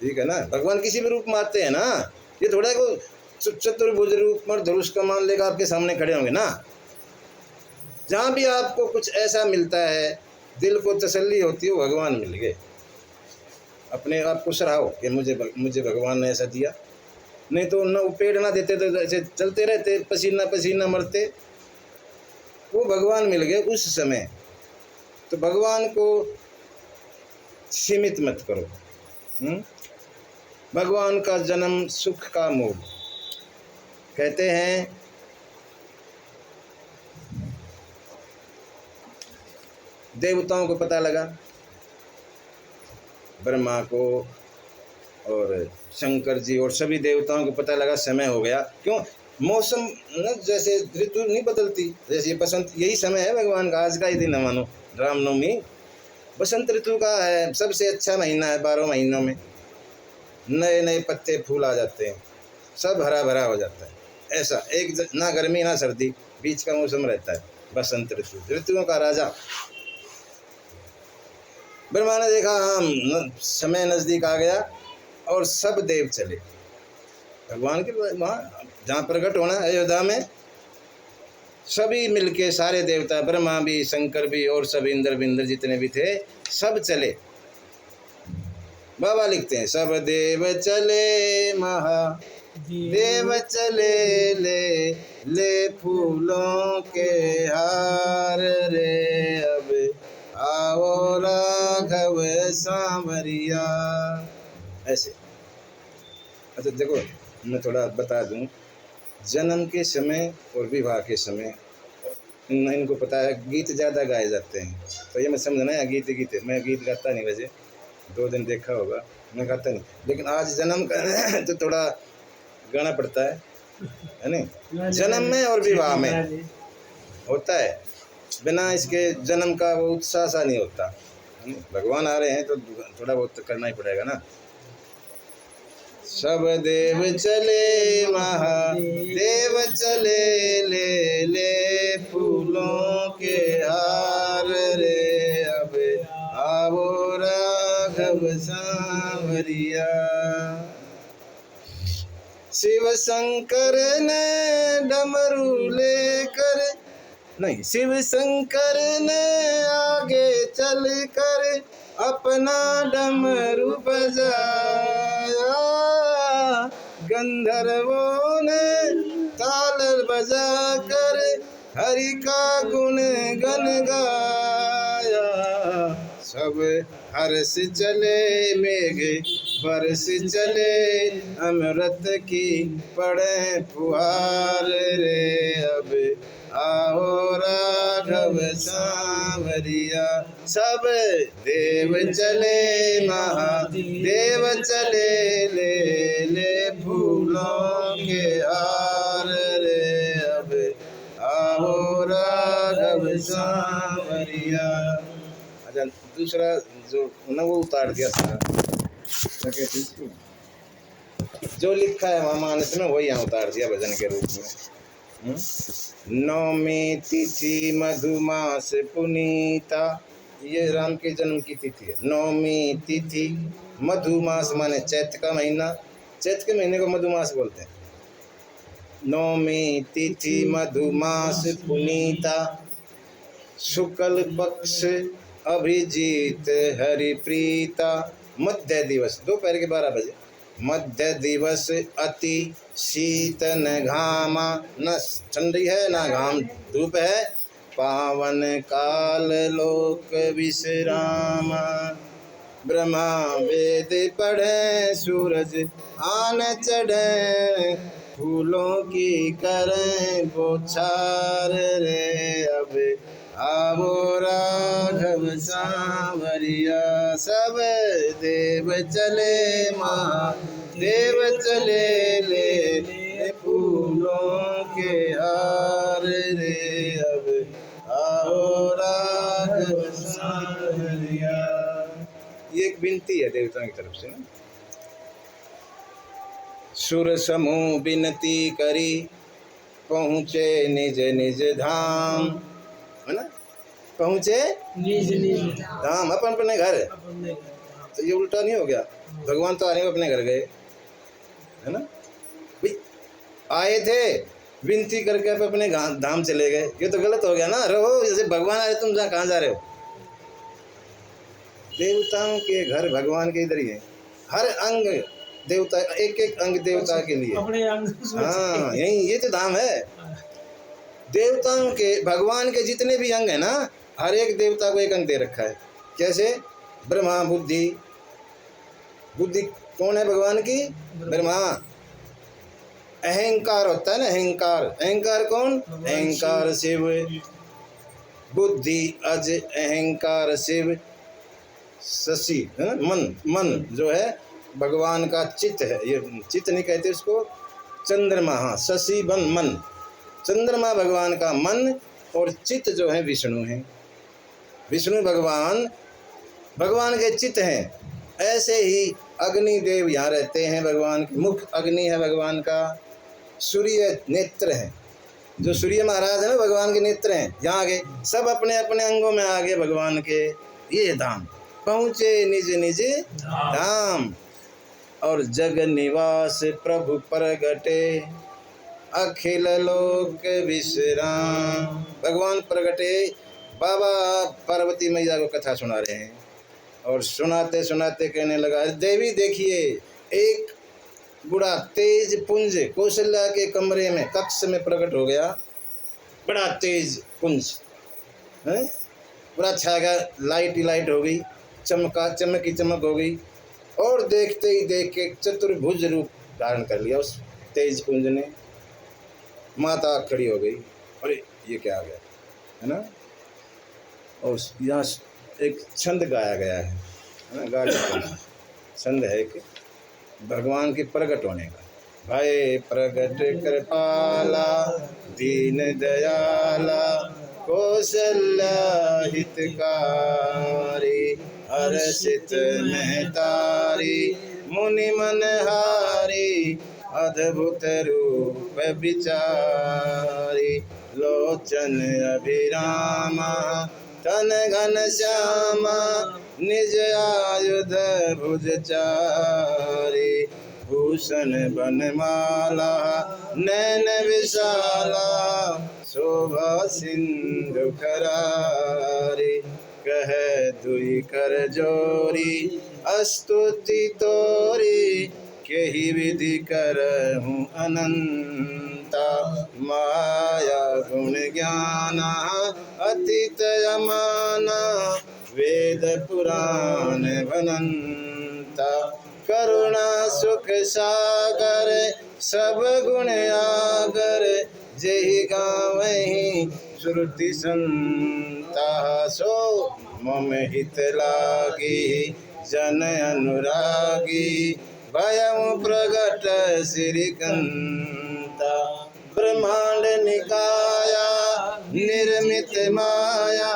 ठीक है ना। भगवान किसी भी रूप में आते हैं ना, ये थोड़ा को चतुर्भुज रूप में धनुष का मान लेकर आपके सामने खड़े होंगे ना। जहाँ भी आपको कुछ ऐसा मिलता है, दिल को तसल्ली होती है, वो भगवान मिल गए। अपने आप को सराहो कि मुझे भगवान ने ऐसा दिया, नहीं तो न पेड़ ना देते तो ऐसे चलते रहते पसीना पसीना मरते। वो भगवान मिल गए उस समय। तो भगवान को सीमित मत करो। भगवान का जन्म सुख का मूल। कहते हैं देवताओं को पता लगा, ब्रह्मा को और शंकर जी और सभी देवताओं को पता लगा समय हो गया। क्यों? मौसम न, जैसे ऋतु नहीं बदलती, जैसे बसंत यही समय है भगवान का, आज का ही दिन है, मानो रामनवमी बसंत ऋतु का है, सबसे अच्छा महीना है। 12 महीनों में नए नए पत्ते फूल आ जाते हैं, सब हरा भरा हो जाता है। ऐसा एक ना गर्मी ना सर्दी, बीच का मौसम रहता है बसंत ऋतु, ऋतुओं का राजा। ब्रह्मा ने देखा हाँ समय नज़दीक आ गया, और सब देव चले भगवान के वहाँ जहाँ प्रकट होना अयोध्या में। सभी मिलके सारे देवता, ब्रह्मा भी, शंकर भी, और सब इंद्र बिंद्र जितने भी थे, सब चले। बाबा लिखते हैं सब देव चले महादेव चले, ले फूलों के हार रे, अब आओ राघव सांवरिया। ऐसे अच्छा देखो, मैं थोड़ा बता दूं, जन्म के समय और विवाह के समय इनको पता है गीत ज़्यादा गाए जाते हैं। तो ये मैं समझना है गीत मैं गीत गाता नहीं, वैसे 2 दिन देखा होगा, मैं गाता नहीं, लेकिन आज जन्म का तो थोड़ा गाना पड़ता है नहीं। जन्म में और विवाह में होता है, बिना इसके जन्म का वो उत्साह सा नहीं होता। भगवान आ रहे हैं तो थोड़ा बहुत तो करना ही पड़ेगा ना। सब देव चले महादेव चले, ले फूलों के हार रे, अब आओ राघव सांवरिया। शिव शंकर ने डमरू लेकर, नहीं शिव शंकर ने आगे चल कर अपना डमरू बजाया, गंधर्वों ने ताल बजा कर हरि का गुण गन गाया। सब हर्ष चले मेघ बरस चले, अमृत की पड़े फुहार रे, अब आओ राघव सांवरिया। सब देव चले महादेव चले, ले फूलों के हार रे, अब आओ राघव सांवरिया। अच्छा दूसरा जो ना वो उतार दिया था, जो लिखा है मानस में वही यहाँ उतार दिया भजन के रूप में। नौमी तिथि मधुमास पुनीता, ये राम के जन्म की तिथि है। नौमी तिथि मधुमास माने चैत्र का महीना, चैत्र के महीने को मधुमास बोलते हैं। नौमी तिथि मधुमास पुनीता, शुक्ल पक्ष अभिजीत हरिप्रीता। मध्य दिवस दोपहर के 12 बजे, मध्य दिवस अति शीतन घामा, न ठंडी है ना घाम धूप है, पावन काल लोक विश्रामा। ब्रह्मा वेद पढ़े सूरज आन चढ़े, फूलों की करें बौछार रे, अब आवो राघव सांवरिया। सब देव चले महादेव चले, ले फूलों के हार रे, अब आओ राघव सांवरिया। विनती है देवताओं की तरफ से ना। सुर समूह विनती करी पहुँचे निज निज धाम, है ना, पहुँचे निज निज धाम अपन अपने घर। अपने तो ये उल्टा नहीं हो गया, भगवान तो आ रहे अपने घर गए, है ना भाई, आए थे विनती करके आप अपने धाम चले गए, ये तो गलत हो गया ना। रहो जैसे भगवान आ रहे, तुम कहाँ जा रहे हो? देवताओं के घर भगवान के इधर ही है, हर अंग देवता, एक एक अंग देवता के लिए। अपने अंग हाँ यही, ये तो धाम है देवताओं के। भगवान के जितने भी अंग है ना, हर एक देवता को एक अंग दे रखा है। कैसे? ब्रह्मा बुद्धि, बुद्धि कौन है भगवान की? ब्रह्मा। अहंकार होता है ना, अहंकार, अहंकार कौन? अहंकार शिव। बुद्धि अज अहंकार शिव। शशि है ना, मन, मन जो है भगवान का चित्त है, ये चित्त नहीं कहते उसको, चंद्रमा। हाँ, शशि बन मन, चंद्रमा भगवान का मन, और चित्त जो है विष्णु है। विष्णु भगवान, भगवान के चित्त हैं। ऐसे ही अग्निदेव यहाँ रहते हैं, भगवान की मुख अग्नि है भगवान का। सूर्य नेत्र है, जो सूर्य महाराज है ना भगवान के नेत्र हैं। यहाँ आगे सब अपने अपने अंगों में आगे भगवान के, ये धाम पहुँचे निज निज धाम। और जग निवास प्रभु प्रगटे अखिल लोक विश्राम। भगवान प्रगटे, बाबा पार्वती मैया को कथा सुना रहे हैं, और सुनाते सुनाते कहने लगा, देवी देखिए, एक बड़ा तेज पुंज कौशल्या के कमरे में, कक्ष में प्रकट हो गया। बड़ा तेज पुंज है, बड़ा छा गया, लाइट ही लाइट हो गई, चमका चमक की चमक हो गई, और देखते ही देख के चतुर्भुज रूप धारण कर लिया उस तेज पुंज ने। माता खड़ी हो गई, अरे ये क्या आ गया, है ना। और यहाँ एक छंद गाया गया है ना, गाली छंद है एक भगवान के प्रकट होने का। भय प्रगट कृपाला दीन दयाला कौशल्या हितकारी हर्षित महतारी मुनि मनहारी अद्भुत रूप विचारी लोचन अभिरामा तन घन श्यामा निज आयुध भुज चारी भूषण बनमाला नैन विशाला शोभा सिंधु करारी कह दुई कर जोरी स्तुति तोरी केहि विधि करहूँ अनंता माया गुण ज्ञाना अतीत अमाना वेद पुराण भनंता करुणा सुख सागर सब गुण आगर जेहि गावहि श्रुति संता सो मम हित लागी जन अनुरागी भयम प्रगट श्रीकंता ब्रह्मांड निकाया निर्मित माया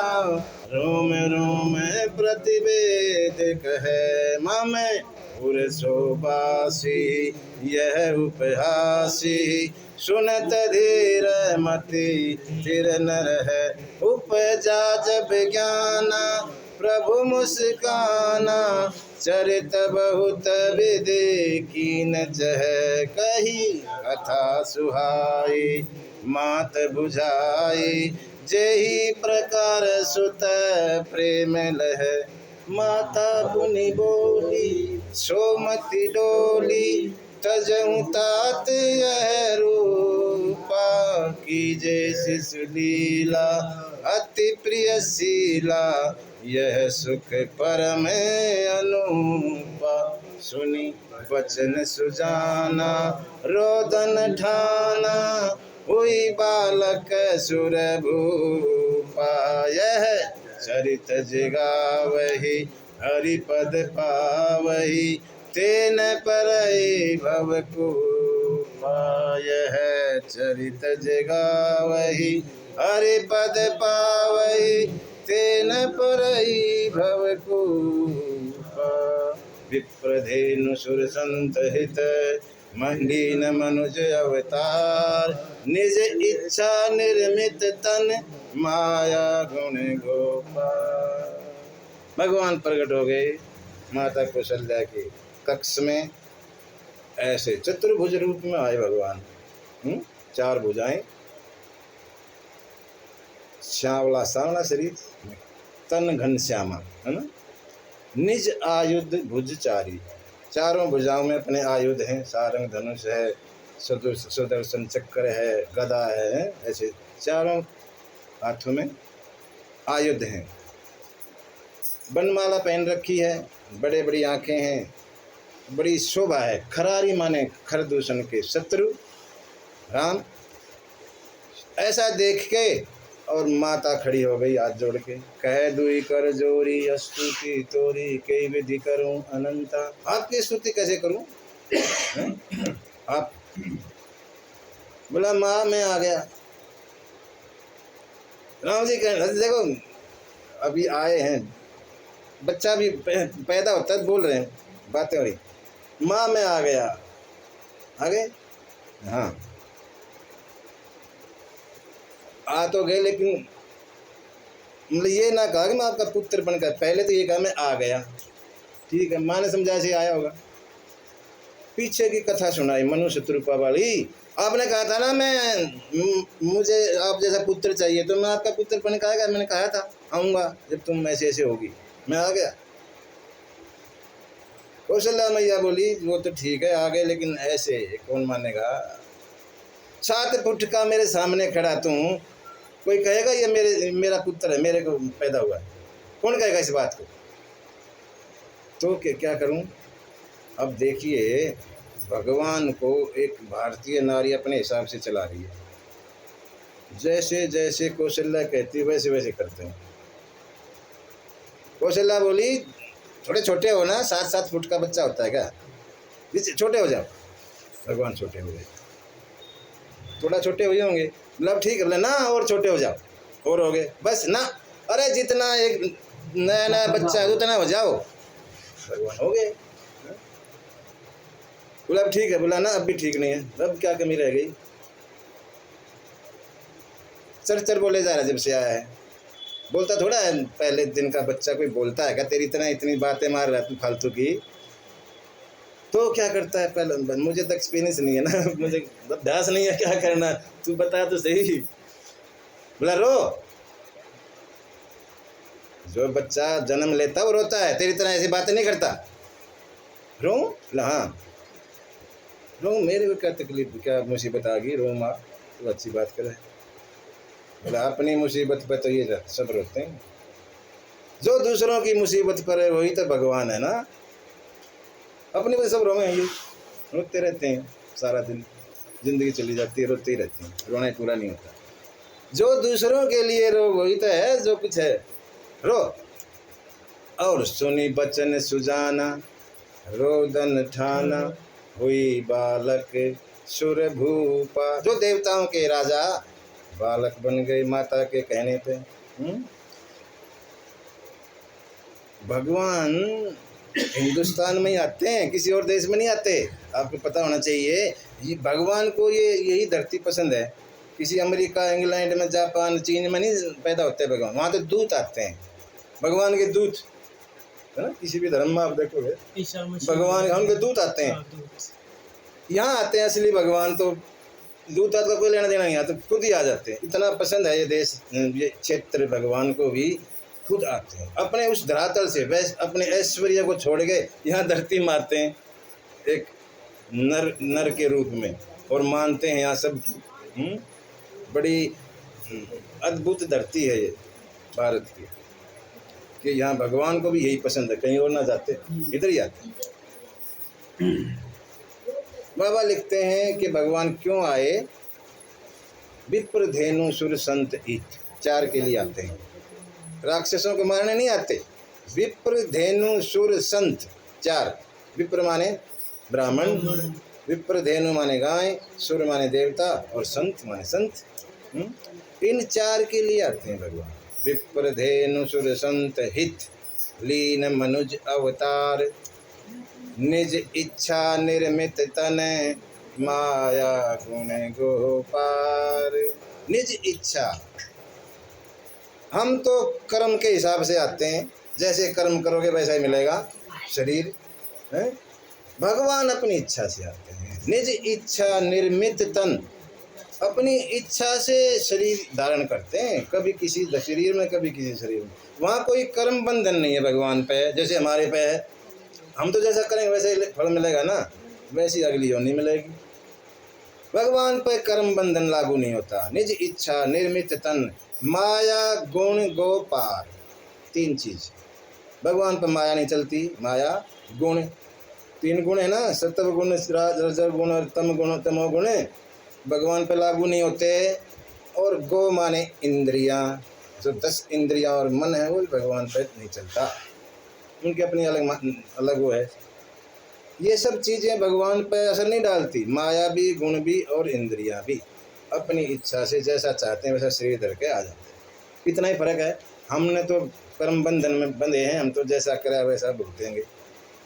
रोम रोम प्रतिवेद कहे मम पुरशोबासी यह उपहासी सुनत धीर मति थिर नर है उपजा जब ज्ञाना प्रभु मुस्काना चरित बहुत विधि कीन जह कही कथा सुहाई मात बुझाई जेहि प्रकार सुत प्रेम लह माता पुनि बोली सोमति डोली तजहु तात यह रूपा कीजे शिशु लीला अति प्रिय शीला यह सुख परम अनुपा सुनी वचन सुजाना रोदन ठाना हुई बालक सुर भूपा यह चरित जिगावहि हरिपद पावहि तेन परई भवकूपा यह चरित जिगावहि हरिपद पावहि तेन परई भवकूपा। विप्रधेनु सुर संत हित मंडीन मनुज अवतार निज इच्छा निर्मित तन माया गुण गोपाल। भगवान प्रकट हो गए माता कौशल्या के कक्ष में, ऐसे चतुर्भुज रूप में आए भगवान। 4 भुजाएं, श्यामला सांवला शरीर, तन घन श्यामा, है ना। निज आयुध भुजचारी, चारों भुजाओं में अपने आयुध हैं। सारंग धनुष है, सुदर्शन चक्र है, गदा है, ऐसे चारों हाथों में आयुध हैं। बनमाला पहन रखी है, बड़े बड़ी आंखें हैं, बड़ी शोभा है। खरारी माने खरदूषण के शत्रु राम। ऐसा देख के और माता खड़ी हो गई हाथ जोड़ के, कह दुई कर जोरी स्तुति तोरी कई विधि करूं अनंता। आपकी स्तुति कैसे करूं? आप बोला माँ मैं आ गया। राम जी कह देखो अभी आए हैं, बच्चा भी पैदा होता है, बोल रहे हैं बातें हो रही। माँ मैं आ गया, आ गए? हाँ आ तो गए, लेकिन मतलब ये ना कहा कि मैं आपका पुत्र बनकर, पहले तो ये कहा मैं आ गया। ठीक है, माँ ने समझा से आया होगा। पीछे की कथा सुनाई मनु शत्रुपा वाली। आपने कहा था ना मुझे आप जैसा पुत्र चाहिए, तो मैं आपका पुत्र बन के आएगा। मैंने कहा था आऊँगा जब तुम ऐसे ऐसे होगी, मैं आ गया। कौशल्या मैया बोली वो तो ठीक है आ गए, लेकिन ऐसे कौन मानेगा? 7 फुट का मेरे सामने खड़ा तू, कोई कहेगा ये मेरा पुत्र है, मेरे को पैदा हुआ है? कौन कहेगा इस बात को? तो क्या करूं? अब देखिए भगवान को एक भारतीय नारी अपने हिसाब से चला रही है। जैसे जैसे कौशल्या कहती है वैसे वैसे करते हैं। कौशल्या बोली थोड़े छोटे हो ना, 7-7 फुट का बच्चा होता है क्या? छोटे हो जाओ। भगवान छोटे हो गए, थोड़ा छोटे हो जाओगे, मतलब ठीक है, बोले ना और छोटे हो जाओ, और हो गए बस ना। अरे जितना एक नया नया बच्चा है उतना हो जाओ। भगवान हो गए। बोला अब ठीक है, बोला ना अब भी ठीक नहीं है, अब क्या कमी रह गई? चर बोले जा रहा जब से आया है। बोलता थोड़ा है पहले दिन का बच्चा कोई बोलता है क्या? तेरी इतनी बातें मार रहा है तू फालतू की। तो क्या करता है पहले? मुझे तो एक्सपीरियंस नहीं है ना, मुझे अभ्यास नहीं है, क्या करना तू बता तो सही। बोला रो। जो बच्चा जन्म लेता वो रोता है, तेरी तरह ऐसी बातें नहीं करता। रो? बोला हाँ रो, मेरे को क्या तकलीफ, क्या मुसीबत आ गई? रो माँ, तो अच्छी बात करे। बोला अपनी मुसीबत पर तो ये सब रोते हैं, जो दूसरों की मुसीबत पर है वही तो भगवान है ना। अपनी वजह सब रोए, ये रोते रहते हैं सारा दिन, जिंदगी चली जाती है रोते ही रहते हैं, रोना पूरा नहीं होता। जो दूसरों के लिए रो वही तो है जो कुछ है, रो। और सुनी बचन सुजाना रोदन ठाना हुई बालक सुर भूपा। जो देवताओं के राजा बालक बन गए माता के कहने पे। भगवान हिंदुस्तान में ही आते हैं, किसी और देश में नहीं आते। आपको पता होना चाहिए ये भगवान को यही धरती पसंद है। किसी अमेरिका, इंग्लैंड में, जापान, चीन में नहीं पैदा होते भगवान, वहाँ तो दूत आते हैं, भगवान के दूत, है ना। किसी भी धर्म में आप देखोगे भगवान उनके दूत आते हैं। यहाँ आते हैं असली भगवान, तो दूत का कोई लेना देना नहीं आता, खुद ही आ जाते हैं। इतना पसंद है ये देश, ये क्षेत्र भगवान को भी, खुद आते हैं अपने उस धरातल से, वैसे अपने ऐश्वर्य को छोड़ के यहाँ धरती में आते हैं एक नर के रूप में, और मानते हैं यहाँ सब। बड़ी अद्भुत धरती है ये भारत की, कि यहाँ भगवान को भी यही पसंद है, कहीं और ना जाते, इधर ही आते। बाबा लिखते हैं कि भगवान क्यों आए? विप्र धेनु सुर संत हित, 4 के लिए आते हैं, राक्षसों को मारने नहीं आते। विप्र धेनु सुर संत 4, विप्र माने ब्राह्मण, विप्र धेनु माने गाय, सुर माने देवता, और संत माने संत। इन 4 के लिए आते हैं भगवान। विप्र धेनु सुर संत हित लीन मनुज अवतार। निज इच्छा निर्मित तन माया गुण गोपार। निज इच्छा, हम तो कर्म के हिसाब से आते हैं, जैसे कर्म करोगे वैसा ही मिलेगा शरीर है। भगवान अपनी इच्छा से आते हैं। निज इच्छा निर्मित तन, अपनी इच्छा से शरीर धारण करते हैं, कभी किसी शरीर में कभी किसी शरीर में। वहाँ कोई कर्म बंधन नहीं है भगवान पे, जैसे हमारे पे है। हम तो जैसा करेंगे वैसे ही फल मिलेगा ना, वैसी अगली योनि मिलेगी। भगवान पे कर्म बंधन लागू नहीं होता। निज इच्छा निर्मित तन माया गुण गोपार, तीन चीज भगवान पर माया नहीं चलती। माया गुण, तीन गुण है ना, सत्व गुण रजो गुण और तमो गुण भगवान पे लागू नहीं होते। और गो माने इंद्रियां, जो 10 इंद्रियां और मन है वो भगवान पे नहीं चलता, उनकी अपनी अलग वो है। ये सब चीज़ें भगवान पे असर नहीं डालती, माया भी गुण भी और इंद्रियां भी अपनी इच्छा से जैसा चाहते हैं वैसा शरीर धर के आ जाते हैं। इतना ही फर्क है। हमने तो कर्म बंधन में बंधे हैं, हम तो जैसा करा वैसा भुगतेंगे,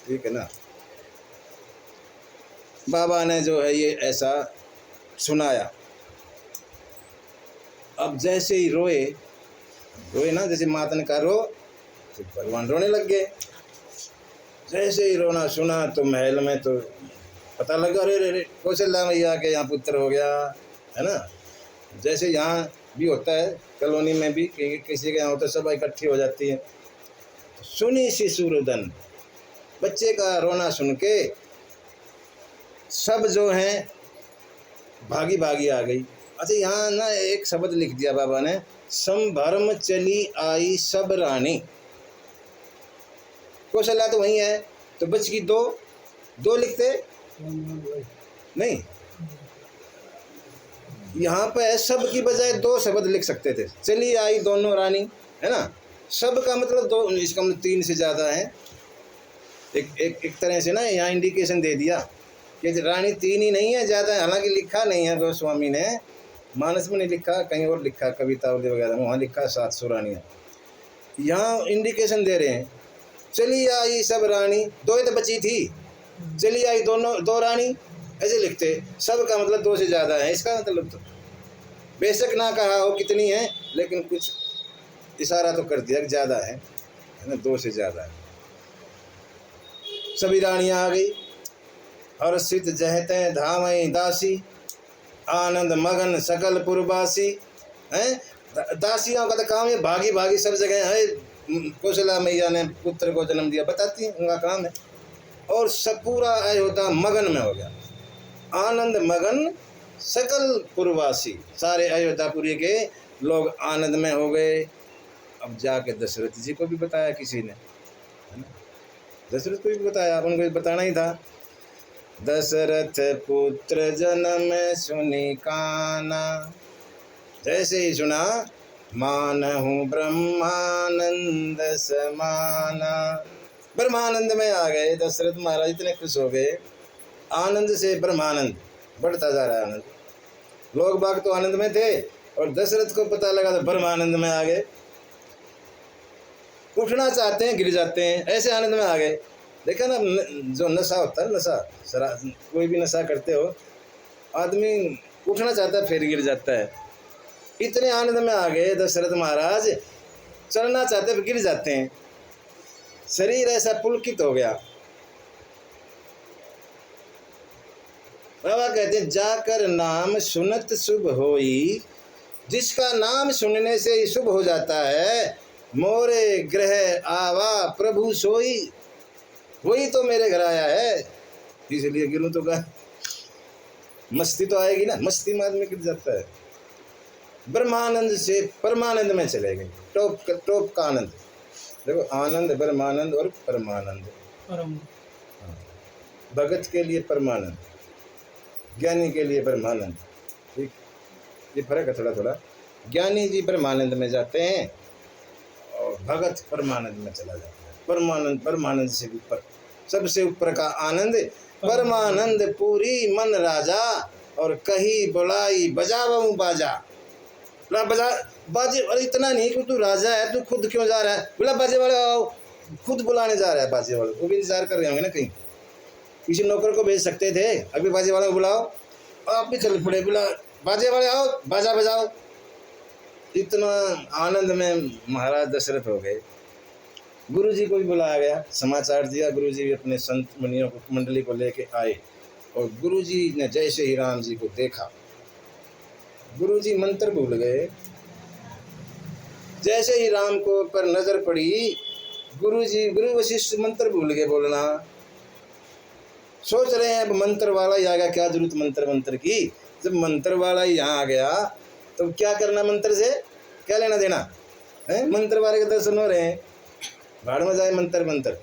ठीक है ना। बाबा ने जो है ये ऐसा सुनाया। अब जैसे ही रोए ना, जैसे माता ने कहा रो, तो भगवान रोने लग गए। जैसे ही रोना सुना तो महल में तो पता लगा, अरे रे कौशल्या मैया के यहाँ पुत्र हो गया है ना। जैसे यहाँ भी होता है, कॉलोनी में भी किसी के यहाँ होता है, सब इकट्ठी हो जाती है। सुनी शिशुरुदन, बच्चे का रोना सुन के सब जो हैं भागी भागी आ गई। अच्छा, यहाँ ना एक शब्द लिख दिया बाबा ने, संभरम चली आई सब रानी। कौशल्या तो वही है, तो बच की दो लिखते नहीं, यहाँ पे सब की बजाय 2 शब्द लिख सकते थे। चली आई दोनों रानी, है ना। सब का मतलब 2, इसका मतलब 3 से ज़्यादा है। एक तरह से ना यहाँ इंडिकेशन दे दिया कि रानी 3 ही नहीं है, ज़्यादा है। हालांकि लिखा नहीं है गोस्वामी ने, मानस में नहीं लिखा, कहीं और लिखा, कविता वगैरह में वहाँ लिखा 700 रानियाँ। यहाँ इंडिकेशन दे रहे हैं, चली आई सब रानी, 2 ही तो बची थी, चली आई 2 रानी, ऐसे लिखते। सब का मतलब 2 से ज़्यादा है, इसका मतलब तो बेशक ना कहा हो कितनी है, लेकिन कुछ इशारा तो कर दिया कि ज़्यादा है ना, 2 से ज़्यादा है। सभी रानियाँ आ गई, हर्षित जहते धामई दासी, आनंद मगन सकल पुरवासी हैं। दासियों का तो काम है भागी भागी सब जगह है। कौशल्या मैया ने पुत्र को जन्म दिया, बताती हैं, उनका काम है। और सब पूरा अयोध्या मगन में हो गया। आनंद मगन सकल पुरवासी, सारे अयोध्यापुरी के लोग आनंद में हो गए। अब जाके दशरथ जी को भी बताया किसी ने, है ना, दशरथ को भी बताया, उनको भी बताना ही था। दशरथ पुत्र जन्म सुनी काना, जैसे ही सुना मानहु ब्रह्मानंद समाना, ब्रह्मानंद में आ गए। दशरथ महाराज इतने खुश हो गए, आनंद से ब्रह्मानंद बढ़ता जा रहा है। आनंद, लोग बाग तो आनंद में थे और दशरथ को पता लगा तो ब्रह्मानंद में आ गए। उठना चाहते हैं गिर जाते हैं, ऐसे आनंद में आ गए। देखा ना, जो नशा होता है, नशा कोई भी नशा करते हो, आदमी उठना चाहता है फिर गिर जाता है। इतने आनंद में आ गए दशरथ महाराज, चलना चाहते फिर गिर जाते हैं। शरीर ऐसा पुलकित हो गया। बाबा कहते हैं, जाकर नाम सुनत शुभ होई, जिसका नाम सुनने से ही शुभ हो जाता है। मोरे ग्रह आवा प्रभु सोई, वही तो मेरे घर आया है, इसलिए गिरूं तो क्या, मस्ती तो आएगी ना, मस्ती में आदमी गिर जाता है। ब्रह्मानंद से परमानंद में चले गए, टॉप का आनंद। देखो, आनंद, ब्रह्मानंद और परमानंद। भगत के लिए परमानंद, ज्ञानी के लिए ब्रह्मानंद, ठीक, ये फर्क है थोड़ा थोड़ा। ज्ञानी जी ब्रह्मानंद में जाते हैं और भगत परमानंद में चला जाता है। परमानंद से ऊपर, सबसे ऊपर का आनंद परमानंद। पूरी मन राजा और कही बुलाई बजावूं बाजा, बजा बाजे। और इतना नहीं कि तू राजा है, तू खुद क्यों जा रहा है, बोला बाजे वाले आओ, खुद बुलाने जा रहा है बाजे वाले, वो भी इंतजार कर रहे होंगे ना कहीं, किसी नौकर को भेज सकते थे, अभी बाजे वाले को बुलाओ, आप भी चल पड़े, बुला बाजे वाले आओ, बाजा बजाओ। इतना आनंद में महाराज दशरथ हो गए। गुरु जी को भी बुलाया गया, समाचार दिया, गुरु जी भी अपने संत मुनियों को मंडली को लेके आए और गुरु जी ने जैसे ही राम जी को देखा, गुरु जी मंत्र भूल गए। जैसे ही राम को पर नजर पड़ी, गुरु वशिष्ठ मंत्र भूल गए बोलना। सोच रहे हैं अब मंत्र वाला ही आ गया, क्या जरूरत मंत्र की। जब मंत्र वाला ही यहाँ आ गया तो क्या करना, मंत्र से क्या लेना देना है। मंत्र वाले के दर्शन हो रहे हैं, भाड़ में जाए मंत्र।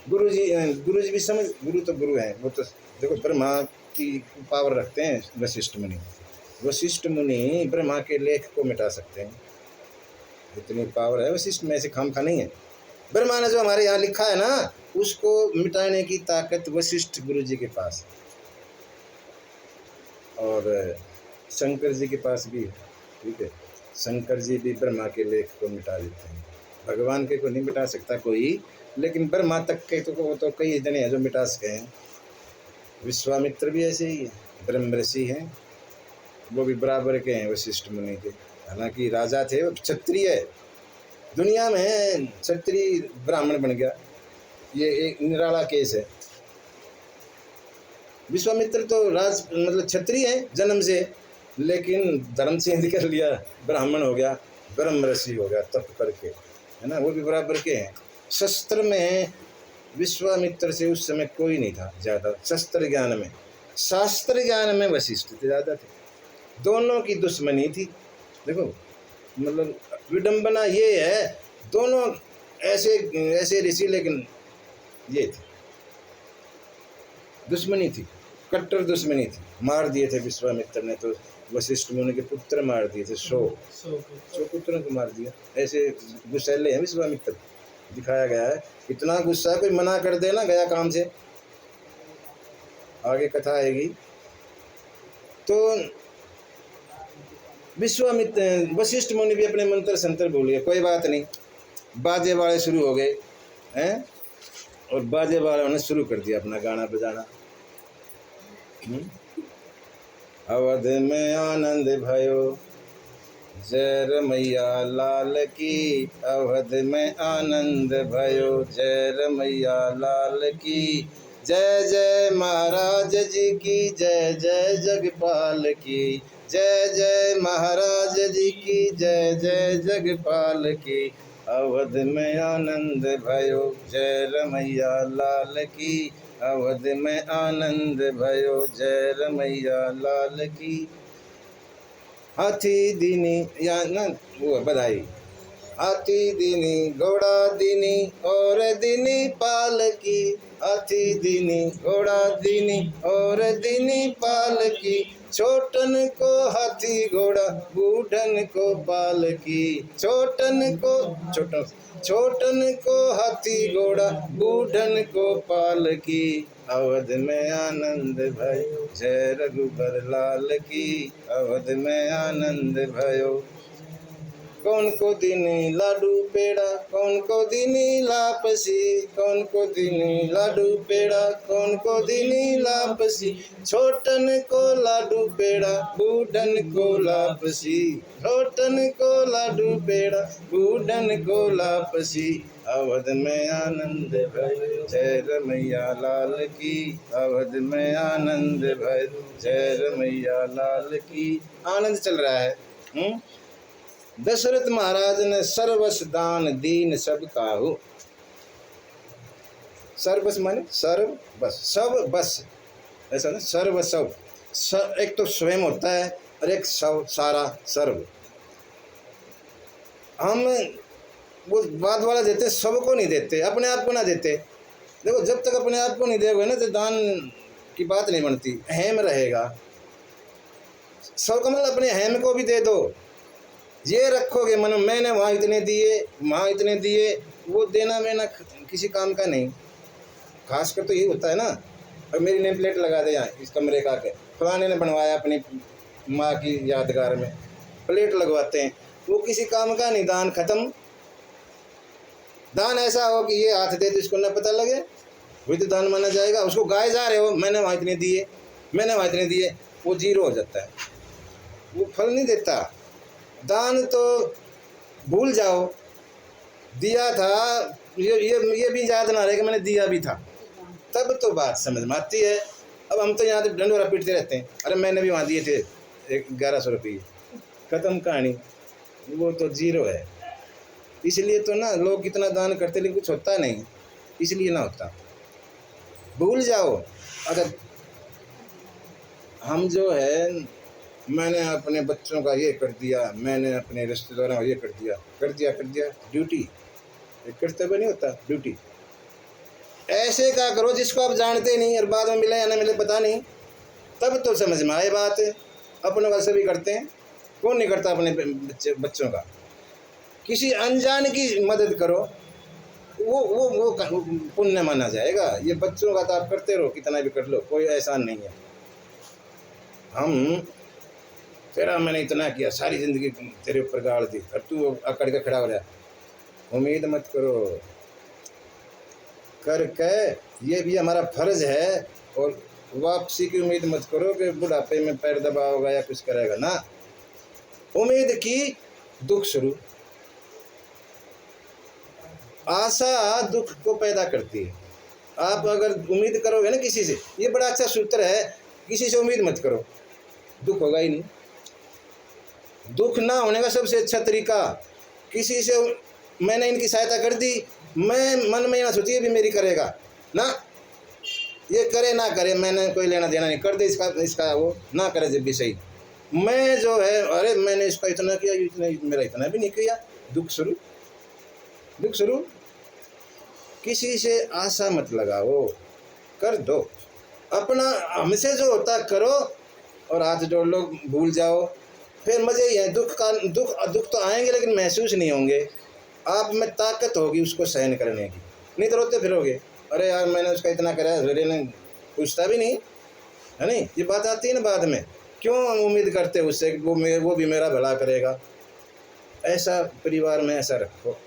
गुरु जी भी समझ, गुरु तो गुरु हैं, वो तो देखो ब्रह्मा की पावर रखते हैं। वशिष्ठ मुनि ब्रह्मा के लेख को मिटा सकते हैं, इतनी पावर है वशिष्ठ में, ऐसे खामखा नहीं है। ब्रह्मा ने जो हमारे यहाँ लिखा है ना, उसको मिटाने की ताकत वशिष्ठ गुरु जी के पास है और शंकर जी के पास भी है। ठीक है, शंकर जी भी ब्रह्मा के लेख को मिटा देते हैं। भगवान के को नहीं मिटा सकता कोई, लेकिन ब्रह्मा तक के तो वो तो कई जने हैं जो मिटा सके हैं। विश्वामित्र भी ऐसे ही है, ब्रह्म ऋषि हैं, वो भी बराबर के हैं वशिष्ठ मुनि के। हालांकि राजा थे, वो क्षत्रिय है, दुनिया में क्षत्रिय ब्राह्मण बन गया, ये एक निराला केस है। विश्वामित्र तो मतलब क्षत्रिय है जन्म से, लेकिन धर्म चेंज कर लिया, ब्राह्मण हो गया, ब्रह्म ऋषि हो गया तप करके, है ना। वो भी बराबर के हैं। शस्त्र में विश्वामित्र से उस समय कोई नहीं था ज़्यादा, शस्त्र ज्ञान में, शास्त्र ज्ञान में वशिष्ठ थे ज़्यादा थे। दोनों की दुश्मनी थी। देखो मतलब विडंबना ये है, दोनों ऐसे ऋषि, लेकिन ये थी दुश्मनी थी, कट्टर दुश्मनी थी। मार दिए थे विश्वामित्र ने तो वशिष्ठ मुनि के पुत्र मार दिए थे, 100 पुत्रों को मार दिया। ऐसे गुस्सैले हैं विश्वामित्र, दिखाया गया है। इतना गुस्सा, कोई मना कर देना गया काम से, आगे कथा आएगी। तो वशिष्ठ मुनि भी अपने मंत्र संतर भूल गए, कोई बात नहीं। बाजे वाले शुरू हो गए हैं और बाजे वालों ने शुरू कर दिया अपना गाना बजाना। अवध में आनंद भयो, जय रमैया लाल की। अवध में आनंद भयो, जय रमैया लाल की। जय जय महाराज जी की, जय जय जगपाल की। जय जय महाराज जी की, जय जय जगपाल की। अवध में आनंद भयो, जय रमैया लाल की। अवध में आनंद भयो, जय रमैया लाल की। हाथी दीनी या न वो बधाई, हाथी दीनी घोड़ा दीनी और दीनी पाल की। हाथी दीनी घोड़ा दीनी और दीनी पाल की। छोटन को हाथी घोड़ा, बूढ़न को पाल की। छोटन को हाथी घोड़ा, बूढ़न को पाल की। अवध में आनंद भयो, जय रघुबर लाल की। अवध में आनंद भयो। कौन को दीनी लाडू पेड़ा, कौन को दीनी लापसी। कौन को दीनी लाडू पेड़ा, कौन को दीनी लापसी। छोटन को लाडू पेड़ा, बूढ़न को लापसी। छोटन को लाडू पेड़ा, बूढ़न को लापसी। अवध में आनंद भयो, जय रमैया लाल की। अवध में आनंद भयो, जय रमैया लाल की। आनंद चल रहा है। दशरथ महाराज ने सर्वस दान दीन सब काहू। सर्वस माने सर्व बस, सब बस, ऐसा ना, सर्व सब। एक तो स्वयं होता है और एक सब सारा सर्व। हम वो बाद वाला देते, सबको नहीं देते, अपने आप को ना देते। देखो जब तक अपने आप को नहीं दोगे ना तो दान की बात नहीं बनती, अहम रहेगा। सबको मतलब अपने अहम को भी दे दो। ये रखोगे मन, मैंने वहाँ इतने दिए, वहाँ इतने दिए, वो देना मेना किसी काम का नहीं। खासकर तो ये होता है ना, अब मेरी नेम प्लेट लगा दे यहाँ इस कमरे का के, फलाने ने बनवाया अपनी माँ की यादगार में, प्लेट लगवाते हैं, वो किसी काम का नहीं। दान खत्म। दान ऐसा हो कि ये हाथ दे तो इसको न पता लगे, वही तो दान माना जाएगा। उसको गाए जा रहे हो, मैंने वहाँ इतने दिए, मैंने वहाँ इतने दिए, वो जीरो हो जाता है, वो फल नहीं देता। दान तो भूल जाओ, दिया था, ये भी याद ना रहे कि मैंने दिया भी था, तब तो बात समझ में आती है। अब हम तो यहाँ तो डंडोरा पीटते रहते हैं, अरे मैंने भी वहाँ दिए थे 1100 रुपये, खत्म कहानी, वो तो जीरो है। इसलिए तो ना लोग कितना दान करते लेकिन कुछ होता नहीं, इसलिए ना होता। भूल जाओ। अगर हम जो है, मैंने अपने बच्चों का ये कर दिया, मैंने अपने रिश्तेदारों का ये कर दिया, ड्यूटी, कर्तव्य नहीं होता, ड्यूटी। ऐसे का करो जिसको आप जानते नहीं और बाद में मिले या ना मिले पता नहीं, तब तो समझ में आए बात। अपनों का सभी करते हैं, कौन नहीं करता अपने बच्चों का। किसी अनजान की मदद करो, वो पुण्य माना जाएगा। ये बच्चों का तो आप करते रहो, कितना भी कर लो, कोई एहसान नहीं है। हम तेरा मैंने इतना किया, सारी जिंदगी तेरे ऊपर गाड़ दी और तू अकड़ के खड़ा हो रहा। उम्मीद मत करो करके, ये भी हमारा फर्ज है। और वापसी की उम्मीद मत करो कि बुढ़ापे में पैर दबाओगा या कुछ करेगा ना। उम्मीद की दुख शुरू, आशा दुख को पैदा करती है। आप अगर उम्मीद करोगे ना किसी से, ये बड़ा अच्छा सूत्र है, किसी से उम्मीद मत करो, दुख होगा ही नहीं। दुख ना होने का सबसे अच्छा तरीका, किसी से मैंने इनकी सहायता कर दी, मैं मन में ना सोचिए भी मेरी करेगा ना, ये करे ना करे मैंने कोई लेना देना नहीं, कर दे इसका वो ना करे जब भी सही। मैं जो है, अरे मैंने इसका इतना किया, इतना मेरा इतना भी नहीं किया, दुख शुरू। किसी से आशा मत लगाओ, कर दो अपना, हमसे जो होता करो और हाथ जोड़ लो, भूल जाओ, फिर मज़े ही है। दुख तो आएंगे लेकिन महसूस नहीं होंगे। आप में ताकत होगी उसको सहन करने की, नहीं तो रोते फिरोगे, अरे यार मैंने उसका इतना करा, ने पूछता भी नहीं है। नहीं, ये बात आती है ना बाद में, क्यों हम उम्मीद करते हैं उससे कि वो भी मेरा भला करेगा। ऐसा परिवार में ऐसा रखो,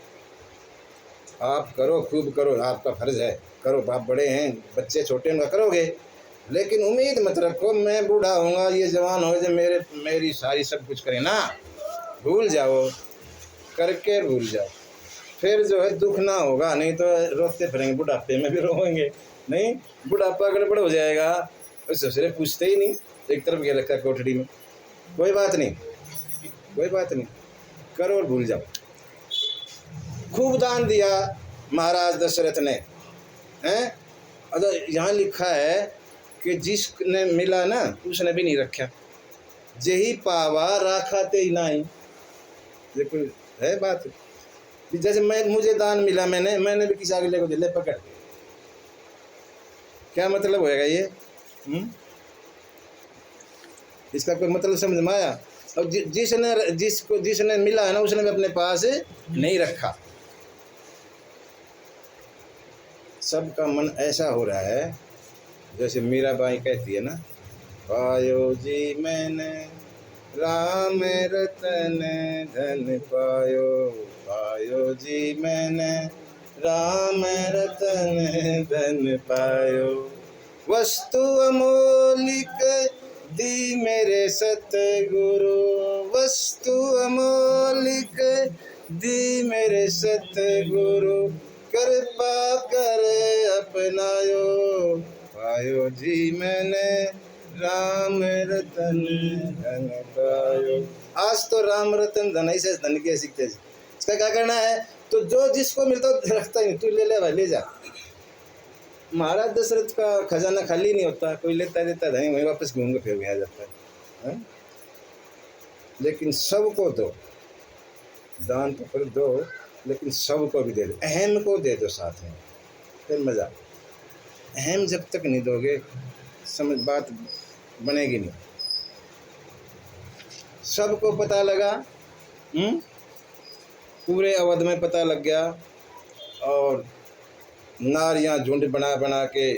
आप करो, खूब करो, आपका फर्ज है, करो। बाप बड़े हैं, बच्चे छोटे उनका करोगे, लेकिन उम्मीद मत रखो मैं बूढ़ा होऊंगा, ये जवान हो जाए मेरी सारी सब कुछ करे ना। भूल जाओ, करके भूल जाओ, फिर जो है दुख ना होगा। नहीं तो रोते फिरेंगे, बुढ़ापे में भी रोएंगे नहीं, बुढ़ापा गड़बड़ हो जाएगा, ससुरे पूछते ही नहीं, एक तरफ ये रखा कोठड़ी में। कोई बात नहीं, करो और भूल जाओ। खूब दान दिया महाराज दशरथ ने, हैं। अगर यहाँ लिखा है कि जिसने मिला ना उसने भी नहीं रखा, जेही पावा राखा ते ही नहीं। देखो है बात, जैसे मुझे दान मिला, मैंने भी किसी अगले को दिले पकड़, क्या मतलब होएगा ये? इसका कोई मतलब समझ में आया? और जिसने मिला है ना उसने भी अपने पास नहीं रखा। सबका मन ऐसा हो रहा है, जैसे मीराबाई कहती है ना, पायो जी मैंने राम रतन धन पायो जी मैंने राम रतन धन पायो। वस्तु अमोलिक दी मेरे सतगुरु, वस्तु अमोलिक दी मेरे सतगुरु, कृपा करे अपनायो, पायो जी मैंने राम रतन धन पायो। आज तो राम रतन धन से धन के सीखते, इसका क्या करना है? तो जो जिसको मिलता रखता ही, तू ले भाई, ले जा। महाराज दशरथ का खजाना खाली नहीं होता, कोई लेता देता धन वहीं वापस घूम के फिर आ जाता है। लेकिन सबको दो, दान तो फिर दो, लेकिन सबको भी दे दो, अहम को दे दो साथ में, फिर मजा। अहम जब तक नहीं दोगे समझ बात बनेगी नहीं। सबको पता लगा, पूरे अवध में पता लग गया, और नारियां झुंड बना बना के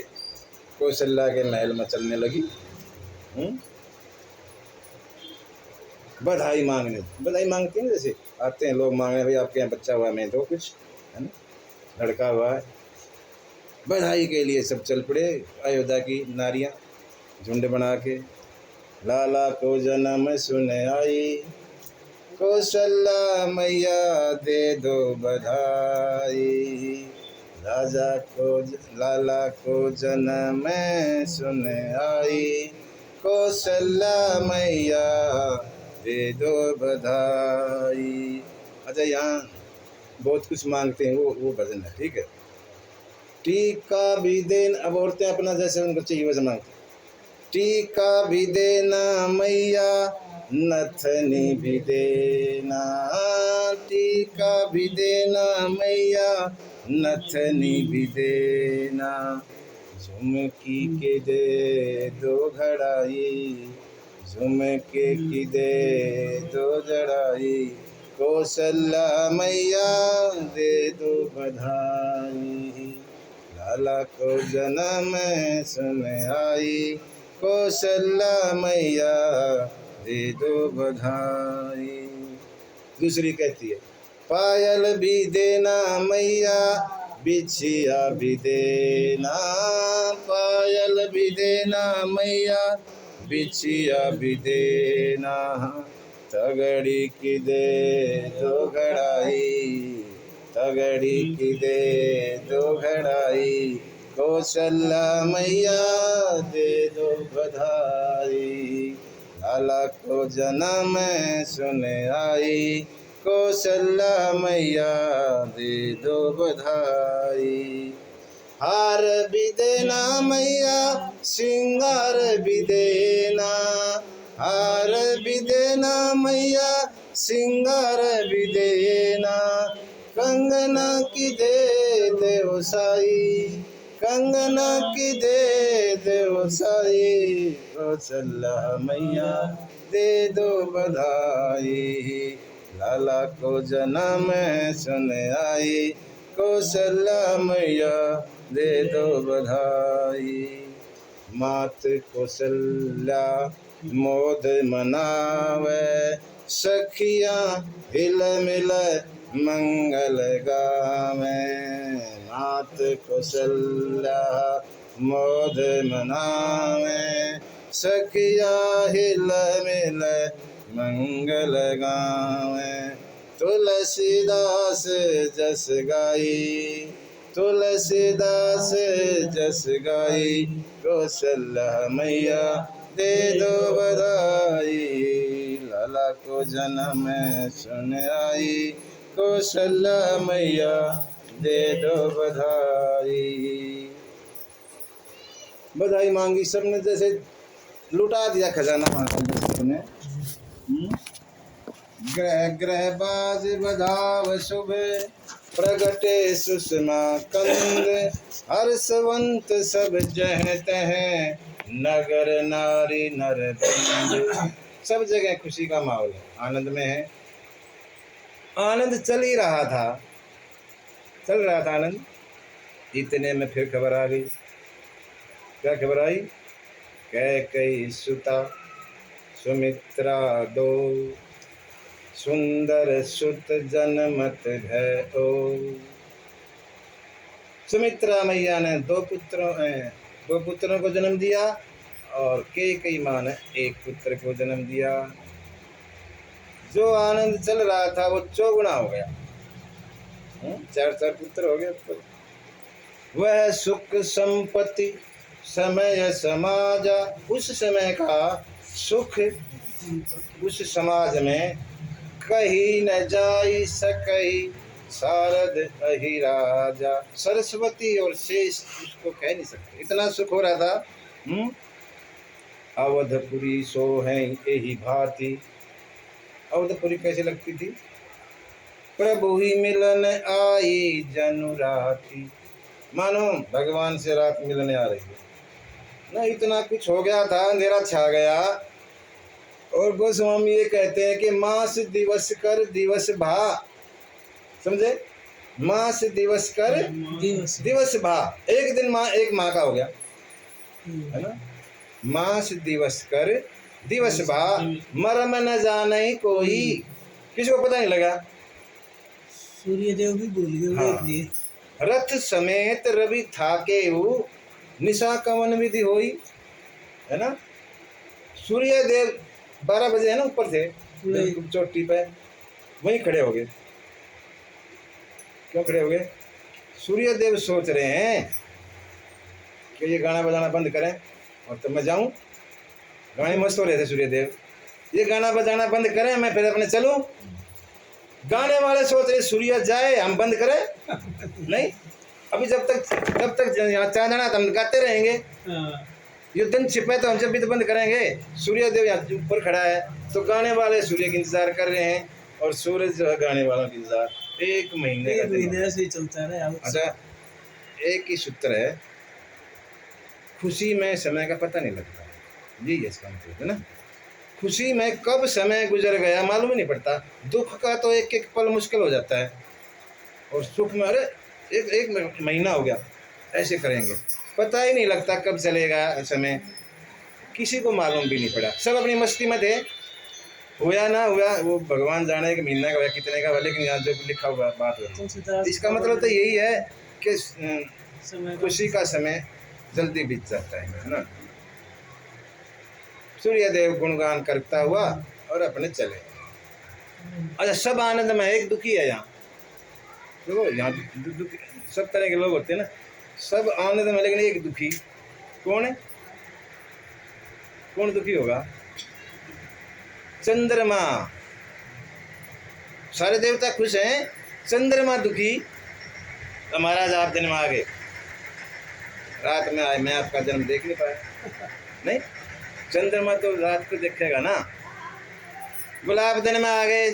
कौशल्या के महल में चलने लगी, बधाई मांगती हैं। जैसे आते हैं लोग मांगने, भाई आपके यहाँ बच्चा हुआ, मैं दो कुछ, है ना, लड़का हुआ है, बधाई के लिए सब चल पड़े। अयोध्या की नारियां झुंड बना के, लाला को जन्म सुन आई, कौशल्या मैया दे दो बधाई। राजा को लाला को जन्म सुन आई, कौशल्या मैया दे दो बधाई। अच्छा, यहाँ बहुत कुछ मांगते हैं, वो भजन है, ठीक है। टीका भी देना, अब औरतें अपना जैसे उनको चाहिए वैसे मांगते हैं। टीका भी देना मैया, नथनी भी देना, टीका भी देना मैया, नथनी भी देना। झुमकी के दे दो घड़ाई, झुमके की दे दो जड़ाई, कौशल्या मैया दे दो बधाई। लाला को जन्म सुन आई, कौशल्या मैया दे दो बधाई। दूसरी कहती है, पायल भी देना मैया, बिछिया भी देना, पायल भी देना मैया, बिछिया भी देना। तगड़ी की दे दो घड़ाई, तगड़ी की दे दो घड़ाई, कौशल्या मैया दे दो बधाई। लाला को जन्म सुन आई, कौशल्या मैया दे दो बधाई। हार भी देना मैया, श्रृंगार भी देना, हार भी देना मैया, श्रृंगार भी देना। कंगना की दे दो साई, कंगना की दे दो साई, कौशल्या मैया दे दो बधाई। लाला को जन्म सुन आई, कौशल्या मैया दे दो बधाई। मात कौशल्या मोद मनावे, सखियां हिल मिल मंगल गावे। मात कौशल्या मोद मनावे, सखिया हिल मिल मंगल गावे। तुलसीदास जस गाई, तुलसीदास जस गाई, कौशल्या मैया दे दो बधाई। लाला को जन्म सुन आई, कौशल्या मैया दे दो बधाई। बधाई मांगी सबने, जैसे लुटा दिया खजाना महाराज ने। ग्रह ग्रह बाज बधाव शुभ, प्रगटे सुषमा कंद। हर्षवंत सब जह तह, नगर नारी नर बंद। सब जगह खुशी का माहौल है, आनंद में है। आनंद चल ही रहा था, चल रहा था आनंद। इतने में फिर खबर आ गई। क्या खबर आई? कैकेयी सुता सुमित्रा दो, सुंदर सुत जनमत भयो। सुमित्रा मैया ने दो पुत्रों को जन्म दिया, और कैकेयी माँ ने एक पुत्र को जन्म दिया। जो आनंद चल रहा था वो चौगुना हो गया। 4 पुत्र हो गए। तो वह सुख संपत्ति समय समाजा, उस समय का सुख उस समाज में कहीं न जाई सकई, शारद अहि राजा। सरस्वती और शेष उसको कह नहीं सकते, इतना सुख हो रहा था। अवधपुरी सो है यही भांति। अवधपुरी कैसे लगती थी? प्रभु ही मिलन आई जनु राती। मानो भगवान से रात मिलने आ रही है ना। इतना कुछ हो गया था, अंधेरा छा गया। और गोस्वामी ये कहते हैं कि मास दिवस कर दिवस भा, समझे? मास दिवस कर दिवस भा, एक दिन माँ एक माँ का हो गया, है ना। मास दिवस कर दिवस भा, मरम न जाने कोई, किसी को पता नहीं लगा। सूर्य देव भी भूल गए। हाँ। रथ समेत रवि थाके हु निशा कवन विधि होई, है ना। सूर्य देव 12 बजे है ना ऊपर थे बिल्कुल चोटी पे, वहीं खड़े हो गए। क्यों खड़े हो गए? सूर्य देव सोच रहे हैं कि ये गाना बजाना बंद करें और तब मैं जाऊं। गाने मस्त हो रहे थे सूर्य देव, ये गाना बजाना बंद करें मैं फिर अपने चलूं। गाने वाले सोच रहे सूर्य जाए हम बंद करें, नहीं अभी जब तक यहाँ चांदना हम गाते रहेंगे। ये दिन छिपे तो हम जब भी तो बंद करेंगे। सूर्य देव यहाँ ऊपर खड़ा है तो गाने वाले सूर्य का इंतजार कर रहे हैं और सूरज जो है गाने वालों का इंतजार। 1 महीने का दिन से ही चलता रहा। अच्छा, एक ही सूत्र है, खुशी में समय का पता नहीं लगता, यही है इसका मतलब, है ना। खुशी में कब समय गुजर गया मालूम ही नहीं पड़ता। दुख का तो एक एक पल मुश्किल हो जाता है, और सुख में अरे एक महीना हो गया ऐसे करेंगे, पता ही नहीं लगता कब चलेगा समय, किसी को मालूम भी नहीं पड़ा। सब अपनी मस्ती में थे, हुआ ना हुआ वो भगवान जाने, कि महीना का हुआ कितने का हुआ, लेकिन यहाँ जो लिखा हुआ बात हो, इसका मतलब तो यही है कि खुशी का समय जल्दी बीत जाता है ना। सूर्य देव गुणगान करता हुआ और अपने चले। अच्छा, सब आनंद में, एक दुखी है यहाँ, देखो यहाँ दुखी सब तरह के लोग होते हैं ना, सब आनंद में लेकिन एक दुखी। कौन है? कौन दुखी होगा? चंद्रमा। सारे देवता खुश हैं, चंद्रमा दुखी। तो महाराज आप दिन में आ गए, रात में आए, मैं आपका जन्म देख नहीं पाया। नहीं, चंद्रमा तो रात को देखेगा ना। बोला आप दिन में आ गए,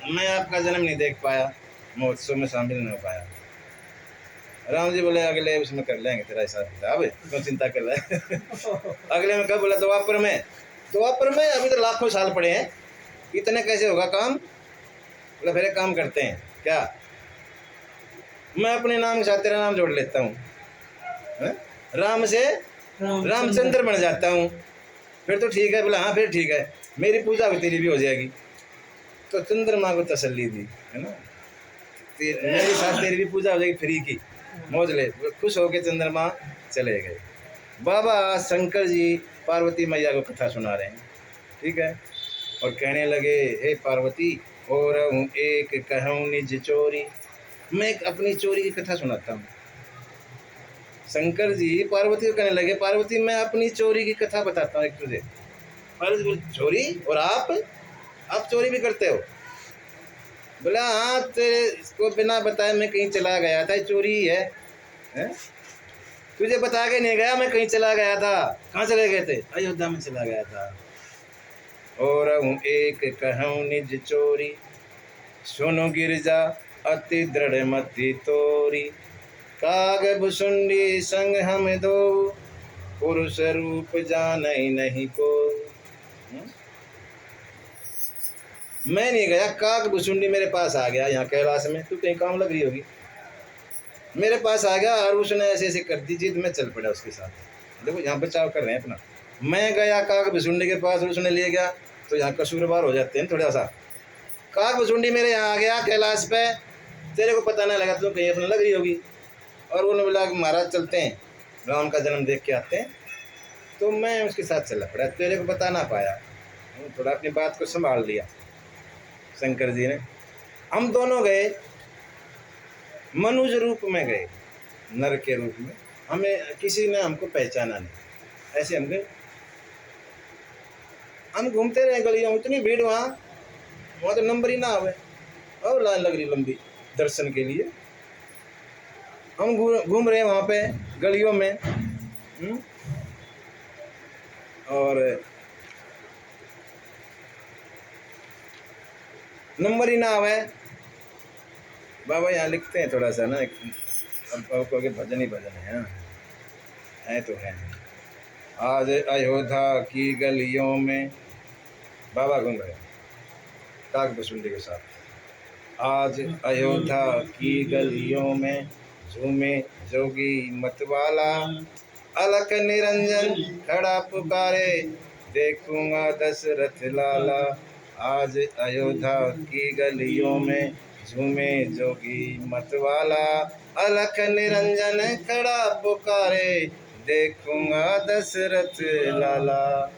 मैं आपका जन्म नहीं देख पाया, महोत्सव में शामिल नहीं हो पाया। राम जी बोले अगले उसमें कर लेंगे तेरा हिसाब किताब, क्यों चिंता कर रहा है। अगले में कब? बोला द्वापर में। द्वापर में अभी तो लाखों साल पड़े हैं, इतने कैसे होगा काम? बोला फिर एक काम करते हैं, क्या? मैं अपने नाम के साथ तेरा नाम जोड़ लेता हूँ, राम से रामचंद्र बन जाता हूँ, फिर तो ठीक है। बोला हाँ फिर ठीक है, मेरी पूजा भी तेरी भी हो जाएगी। तो चंद्रमा को तसल्ली दी, है ना, मेरे साथ तेरी भी पूजा हो जाएगी फ्री की, मौज ले। खुश होकर चंद्रमा चले गए। बाबा शंकर जी पार्वती मैया को कथा सुना रहे हैं, ठीक है, और कहने लगे हे पार्वती, और हूँ एक कहूँ निज चोरी, मैं एक अपनी चोरी की कथा सुनाता हूँ। शंकर जी पार्वती को कहने लगे पार्वती मैं अपनी चोरी की कथा बताता हूँ एक तुझे। पार्वती बोली चोरी? और आप चोरी भी करते हो? बोला हाँ, तेरे इसको बिना बताए मैं कहीं चला गया था, चोरी ही है, हैं? तुझे बता के नहीं गया, मैं कहीं चला गया था। कहाँ चले गए थे? अयोध्या में चला गया था। और हूँ एक कहूँ निज चोरी, सुनो गिरजा अति दृढ़ मति तोरी, काग भुसुंडी संग हम दो, पुरुष रूप जानई नहीं को। मैं नहीं गया, काग भुसुंडी मेरे पास आ गया यहाँ कैलाश में, तू कहीं काम लग रही होगी, मेरे पास आ गया और उसने ऐसे ऐसे कर दी जिद में चल पड़ा उसके साथ। देखो यहाँ बचाव कर रहे हैं अपना। मैं गया काग भुसुंडी के पास, उसने ले गया, तो यहाँ कसूरवार हो जाते हैं थोड़ा सा। काग भुसुंडी मेरे यहाँ आ गया कैलाश पे, तेरे को पता नहीं लगा, तू कहीं अपने लग रही होगी। और उन्होंने बोला कि महाराज चलते हैं, राम का जन्म देख के आते हैं। तो मैं उसके साथ चला पड़ा, तेरे को बता ना पाया, थोड़ा अपनी बात को संभाल लिया शंकर जी ने। हम दोनों गए, मनुज रूप में गए, नर के रूप में, हमें किसी ने हमको पहचाना नहीं, ऐसे हम गए। हम घूमते रहे गलियों, इतनी भीड़ वहाँ तो नंबर ही ना आवे, और लाइन लग रही लंबी दर्शन के लिए। हम घूम रहे हैं वहाँ पे गलियों में, और नंबर ही ना आवे। बाबा यहाँ लिखते हैं थोड़ा सा ना, अब कहोगे भजन ही भजन है तो है। आज अयोध्या की गलियों में बाबा घूम रहे काग भुसुंडी के साथ। आज अयोध्या की गलियों में झूमे जोगी मतवाला, अलख निरंजन खड़ा पुकारे, देखूंगा दशरथ लाला। आज अयोध्या की गलियों में झूमे जोगी मतवाला, अलख निरंजन खड़ा पुकारे, देखूंगा दशरथ लाला।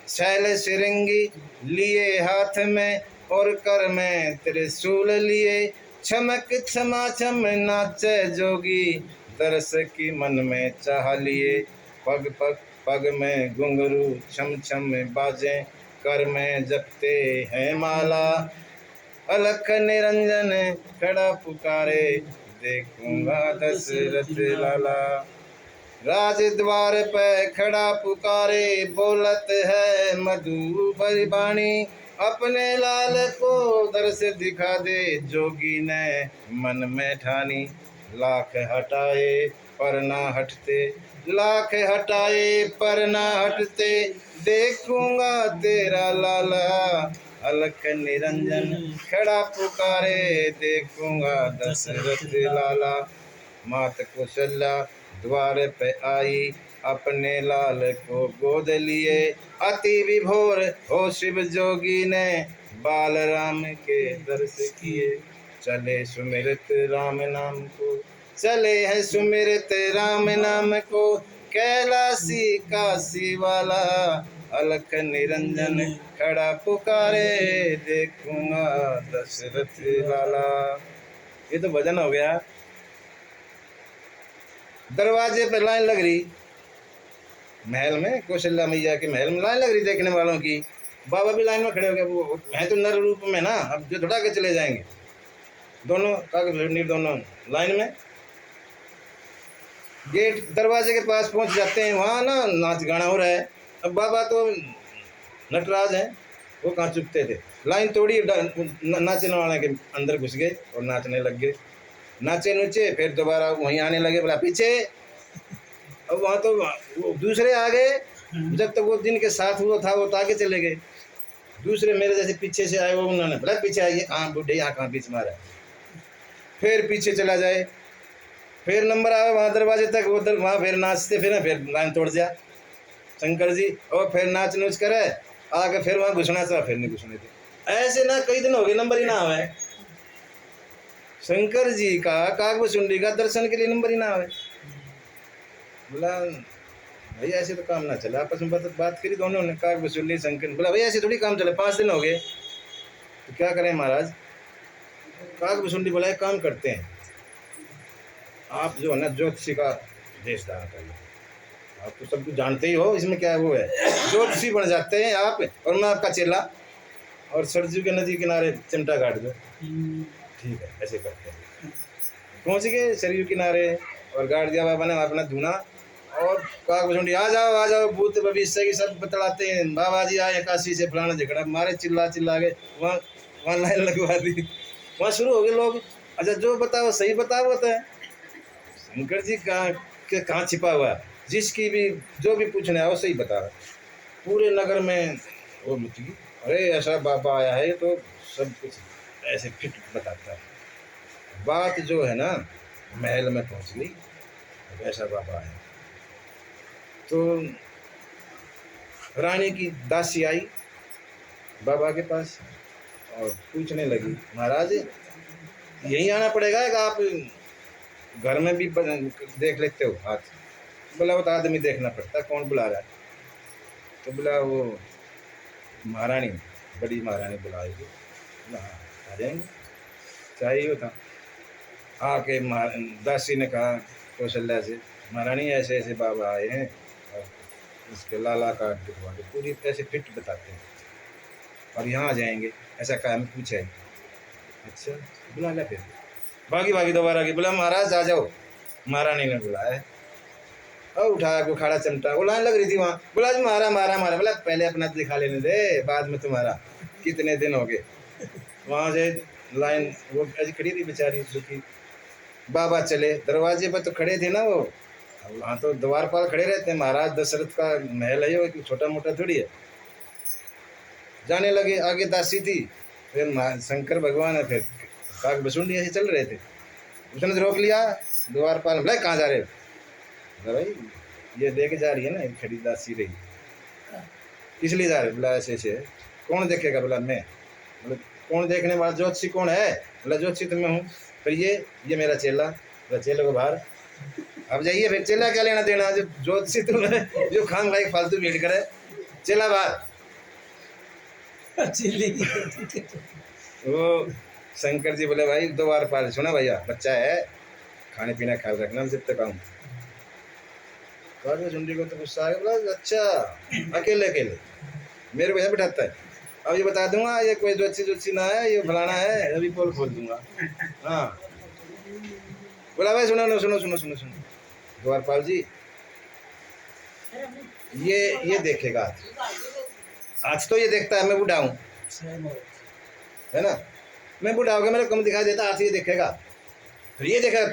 शैल श्रृंगी लिए हाथ में, और कर में त्रिशूल लिए, छमक क्षमा छम नाचे जोगी, दरस की मन में चाह लिए। पग पग पग में घुंघरू छम छम बाजें, कर में जपते हैं माला, अलख निरंजन खड़ा पुकारे, देखूंगा दशरथ लाला। राज द्वार पे खड़ा पुकारे, बोलत है मधुर वाणी, अपने लाल को दर्श दिखा दे, जोगी ने मन में ठानी। लाख हटाए पर ना हटते, लाख हटाए पर ना हटते, देखूंगा तेरा लाला, अलख निरंजन खड़ा पुकारे, देखूंगा दशरथ लाला। मात कौशल्या द्वार पे आई, अपने लाल को गोद लिए, अति विभोर हो शिव जोगी ने, बाल राम के दर्श किए। चले सुमिरत राम नाम को, चले हैं सुमिरत राम नाम को, कैलासी काशी वाला, अलख निरंजन खड़ा पुकारे, देखूंगा दशरथ लाला। ये तो भजन हो गया। दरवाजे पे लाइन लग रही, महल में, कौशल्या मैया के महल में लाइन लग रही देखने वालों की। बाबा भी लाइन में खड़े हो गए, वो हैं तो नर रूप में ना, अब जो दौड़ा के चले जाएंगे। दोनों कागभूषणी दोनों लाइन में, गेट दरवाजे के पास पहुंच जाते हैं, वहाँ ना नाच गाना हो रहा है। अब बाबा तो नटराज हैं, वो कहाँ चुपते थे। लाइन तोड़ी, नाचने वाले के अंदर घुस गए और नाचने लग गए। नाचे नूचे, फिर दोबारा वहीं आने लगे, बोला पीछे। अब वहाँ तो वो दूसरे आ गए, जब तक वो जिनके साथ वो था वो तो आगे चले गए। दूसरे मेरे जैसे पीछे से आए, वो उन्होंने बोला पीछे आइए, हाँ बुढ़े यहाँ कहाँ बीच मारा। फिर पीछे चला जाए, फिर नंबर आवे वहाँ दरवाजे तक, वो वहाँ फिर नाचते, फिर लाइन तोड़ दिया शंकर जी, और फिर नाच नूच करे आगे, फिर वहाँ घुसना था, फिर नहीं घुसने थे। ऐसे ना कई दिन हो गए नंबर ही ना आवे। शंकर जी का कागभूषुंडी का दर्शन के लिए नंबर ही ना आवे। बोला भैया ऐसे तो काम ना चले, आपस में बात करी दोनों ने, कागभूषुंडी शंकर। बोला भैया ऐसे थोड़ी काम चले, 5 दिन हो गए तो क्या करें महाराज। कागभूषुंडी बोला एक काम करते हैं, आप जो है ना ज्योतिषी का देश धारण करिए, आप तो सब कुछ जानते ही हो, इसमें क्या वो है, ज्योतिषी बन जाते हैं आप, और मैं आपका चेला, और सरजू के नदी किनारे चिमटा काट दो। ठीक है, ऐसे करते हैं। पहुँच गए सरयू किनारे, और गाड़ दिया बाबा ने अपना धुना, और कागभूषुंडी आ जाओ, भूत भविष्य की सब बतलाते हैं, बाबा जी आए काशी से, फलाना झगड़ा मारे, चिल्ला के वहाँ लाइन लगवा दी। वहाँ शुरू हो गए लोग, अच्छा जो बताओ सही बताओ होता है। शंकर जी कहाँ छिपा हुआ है, जिसकी भी जो भी पूछने आया वो सही बता रहा। पूरे नगर में वो मच गई, अरे ऐसा बाबा आया है, तो सब कुछ ऐसे फिट बताता है। बात जो है ना महल में पहुंच गई, ऐसा बाबा है। तो रानी की दासी आई बाबा के पास और पूछने लगी, महाराज यहीं आना पड़ेगा कि आप घर में भी देख लेते हो हाथ। बोला वो तो आदमी देखना पड़ता, कौन बुला रहा है। तो बोला वो महारानी, बड़ी महारानी बुलाएगी। आ जाएंगे, चाहिए होता। आके दासी ने कहा कौशल्या से, महारानी ऐसे ऐसे बाबा आए हैं और इसके लाला का दिखवा दो, पूरी ऐसे फिट बताते हैं, और यहाँ आ जाएंगे, ऐसा काम पूछा है। अच्छा बुला लिया, फिर भागी दोबारा की, बोला महाराज आ जाओ। महारानी ने बुलाया और उठाया को खड़ा चिमटा, वो लाइन लग रही थी वहाँ। बोला जी मारा। बोला पहले अपना दिखा लेने दे, बाद में तुम्हारा, कितने दिन हो गए। वहाँ से लाइन वो ऐसी खड़ी थी बेचारी दुखी। बाबा चले, दरवाजे पर तो खड़े थे ना वो, वहाँ तो द्वारपाल खड़े रहते हैं, महाराज दशरथ का महल है, वो छोटा मोटा थोड़ी है। जाने लगे, आगे दासी थी, फिर शंकर भगवान है, फिर कागभूषुंडी ऐसे चल रहे थे। उसने रोक लिया द्वारपाल, बोला कहाँ जा रहे हो। भाई ये देख जा रही है ना, खड़ी दासी रही, किस लिए जा रहे। बोला ऐसे ऐसे। कौन देखेगा। बोला मैं। बोले कौन देखने वाला, ज्योतिषी कौन है? बोला ज्योतिषी तो मैं हूँ। फिर ये मेरा चेला, बोला चेले को बाहर। अब जाइए, फिर चेला क्या लेना देना, जो ज्योतिषी तुम है जो खाम खाई फालतू भीड़ करे, चेला बाहर। चिल्ली वो शंकर जी बोले भाई 2 बार पाल, सुना भैया बच्चा है, खाने पीने ख्याल रखना, जब तक आऊँ। तो झुंडी को तो गुस्सा आ गया, बोला अच्छा अकेले अकेले मेरे को यहाँ बिठाता है, अब ये बता दूंगा ये कोई ज्योतिषी ना है, ये फलाना है, अभी पोल खोल दूंगा। हाँ बोला भाई सुनो सुनो सुनो सुनो सुनो द्वारपाल जी, ये देखेगा आज तो ये देखता है मैं बूढ़ा हूँ, है ना, मैं बूढ़ा हो गया, मेरे कम दिखाई देता, आज ये देखेगा। फिर ये देखेगा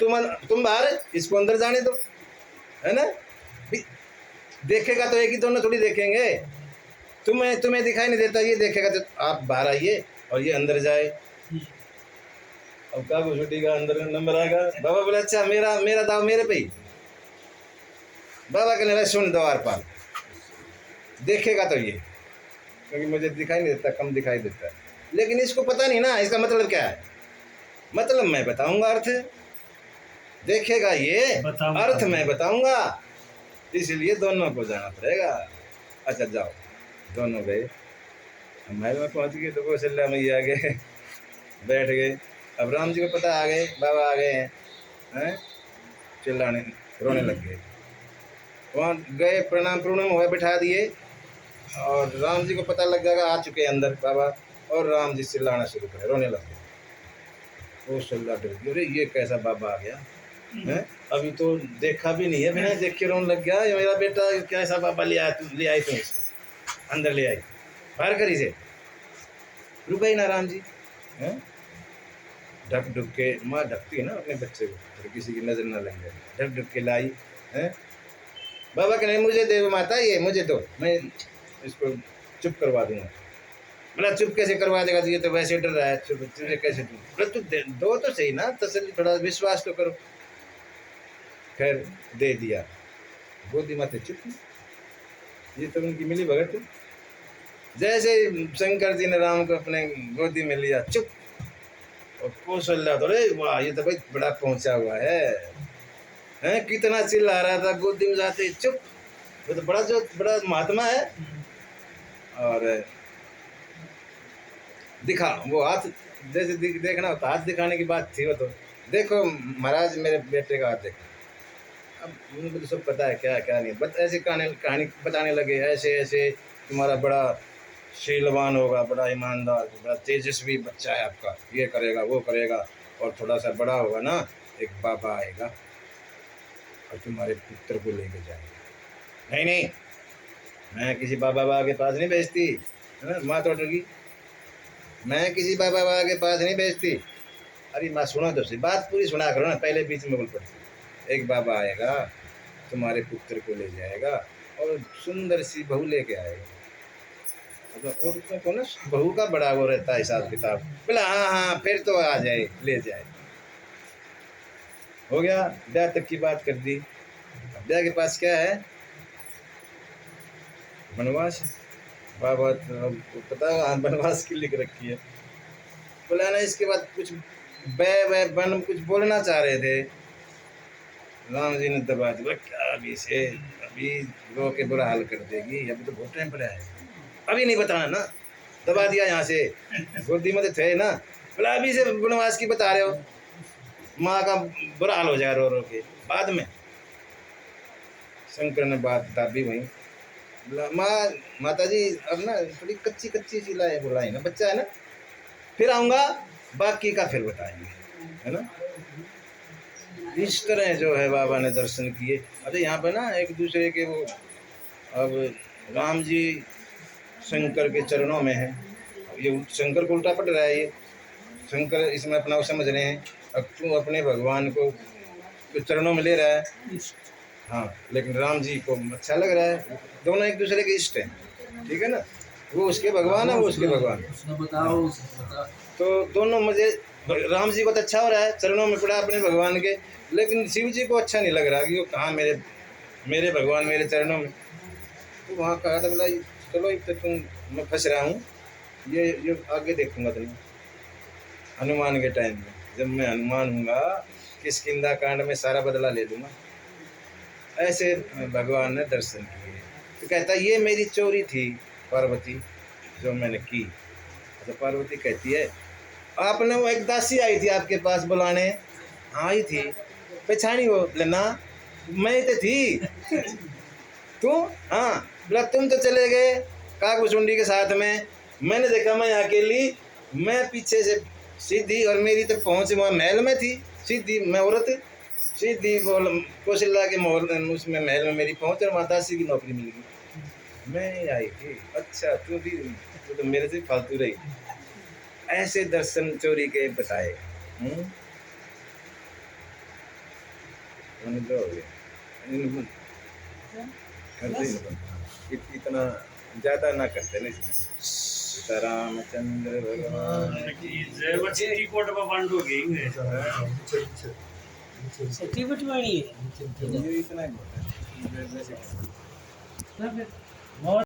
तुम बाहर, इसको अंदर जाने दो, है ना, देखेगा तो एक ही दोनों थोड़ी देखेंगे, तुम्हें दिखाई नहीं देता, ये देखेगा तो आप बाहर आइए और ये अंदर जाए। अब क्या छुट्टी का अंदर नंबर आएगा। बाबा बोले अच्छा मेरा दाव मेरे पे ही। बाबा कहने लगे सुन द्वारपाल, देखेगा तो ये, क्योंकि मुझे दिखाई नहीं देता, कम दिखाई देता है, लेकिन इसको पता नहीं ना इसका मतलब क्या है। मतलब मैं बताऊंगा अर्थ, देखेगा ये अर्थ मैं बताऊंगा, इसलिए दोनों को जाना पड़ेगा। अच्छा जाओ, दोनों गए, महल में पहुंच गए तो कौशल्या मैया आ गए, बैठ गए। अब राम जी को पता आ गए बाबा आ गए हैं, चिल्लाने रोने लग गए। वहाँ गए, प्रणाम हुए, बिठा दिए, और राम जी को पता लग जाएगा आ चुके अंदर बाबा, और राम जी चिल्लाना शुरू करे, रोने लग गए। कौशल्या डर गई, अरे ये कैसा बाबा आ गया है, अभी तो देखा भी नहीं है, बिना देख के रोने लग गया, ये मेरा बेटा कैसा बाबा ले आई तुम इसको अंदर ले आई, बाहर करी से रुक गई ना राम जी है, ढक ढुक के, माँ ढकती है ना अपने बच्चे को, तो किसी की नजर ना लग जाए, ढक ढुक के लाई है। बाबा के नहीं मुझे दे माता, ये मुझे दो, मैं इसको चुप करवा दूंगा। बोला चुप कैसे करवा देगा, तो ये तो वैसे डर रहा है, चुप तुझे कैसे दूँ, बोला तू दो तो सही ना, तसल्ली, थोड़ा विश्वास तो करो। खैर दे दिया, गोदी माते चुप, ये तो उनकी मिली भगत है। जैसे शंकर जी ने राम को अपने गोदी में लिया, चुप, और कौशल्या तो अरे वाह ये तो भाई बड़ा पहुंचा हुआ है, कितना चिल्ला रहा था, गोदी में जाते ही चुप, वो तो बड़ा महात्मा है। और दिखा वो हाथ, जैसे देखना होता, हाथ दिखाने की बात थी, वो तो देखो महाराज मेरे बेटे का हाथ देखो। अब उनको तो सब पता है क्या क्या नहीं, बस ऐसी कहानी बताने लगे, ऐसे ऐसे तुम्हारा बड़ा शीलवान होगा, बड़ा ईमानदार, बड़ा तेजस्वी बच्चा है आपका, ये करेगा वो करेगा, और थोड़ा सा बड़ा होगा ना, एक बाबा आएगा और तुम्हारे पुत्र को लेके जाएगा। नहीं नहीं, मैं किसी बाबा के पास नहीं भेजती, है ना, माँ तो डरगी, मैं किसी बाबा के पास नहीं भेजती। अरे माँ सुना तो सही, बात पूरी सुना करो ना, पहले बीच में बोल पड़ती। एक बाबा आएगा, तुम्हारे पुत्र को ले जाएगा और सुंदर सी बहू लेके आएगा। औरतों को ना बहू का बड़ा वो रहता है हिसाब किताब। बोला हाँ फिर तो आ जाए, ले जाए। हो गया, ब्याह तक की बात कर दी। ब्याह के पास क्या है, वनवास। बाबा पता है वनवास की लिख रखी है। बोला ना इसके बाद कुछ बन कुछ बोलना चाह रहे थे, राम जी ने दबा दिया, क्या अभी रो के बुरा हाल कर देगी, अभी तो बहुत टाइम पड़ा है, अभी नहीं बताना ना, दबा दिया यहाँ से, गोदी में थे ना। बोला अभी से वनवास की बता रहे हो, माँ का बुरा हाल हो जाएगा रो रो के बाद में। शंकर ने बात दाबी वहीं। बोला माता जी अब ना थोड़ी कच्ची सी लाए बुलाई ना, बच्चा है ना, फिर आऊँगा, बाकी का फिर बताएंगे, है ना। इस तरह जो है बाबा ने दर्शन किए। अरे यहाँ पे ना एक दूसरे के वो, अब राम जी शंकर के चरणों में है, ये शंकर को उल्टा पड़ रहा है, ये शंकर इसमें अपना वो समझ रहे हैं, अब तू अपने भगवान को चरणों में ले रहा है, हाँ, लेकिन राम जी को अच्छा लग रहा है, दोनों एक दूसरे के इष्ट हैं, ठीक है ना, वो उसके भगवान है, वो उसके भगवान। तो दोनों मुझे, राम जी को तो अच्छा हो रहा है, चरणों में पड़ा अपने भगवान के, लेकिन शिव जी को अच्छा नहीं लग रहा कि वो कहाँ मेरे भगवान मेरे चरणों में। तो वहाँ कहा था, बोला चलो एक तो मैं फंस रहा हूँ, ये आगे देखूंगा तुम्हें, हनुमान के टाइम में, जब मैं हनुमान हूँगा किष्किंधा कांड में सारा बदला ले लूँगा। ऐसे भगवान ने दर्शन किए। तो कहता ये मेरी चोरी थी पार्वती जो मैंने की। तो पार्वती कहती है आपने वो एक दासी आई थी आपके पास बुलाने, आई थी पहचानी वो? लेना मैं तो थी। तू? हाँ। बोला तुम तो चले गए काकभुचुंडी के साथ में, मैंने देखा मैं अकेली, मैं पीछे से सीधी, और मेरी तो पहुँच वहाँ महल में थी सीधी, मैं औरत सीधी बोल कौशल्या के महल, उसमें महल में मेरी पहुँच, और वहाँ दासी की नौकरी मिल गई, मैं आई थी। अच्छा तू तो मेरे से फालतू रही। ऐसे दर्शन चोरी के बताए। इतना ज्यादा ना करते ना। सीतारामचंद्र भगवान की जय। बच्ची टी कोट पर बंद हो गई सच्ची बटवानी है ये इतना ही होता है। बहुत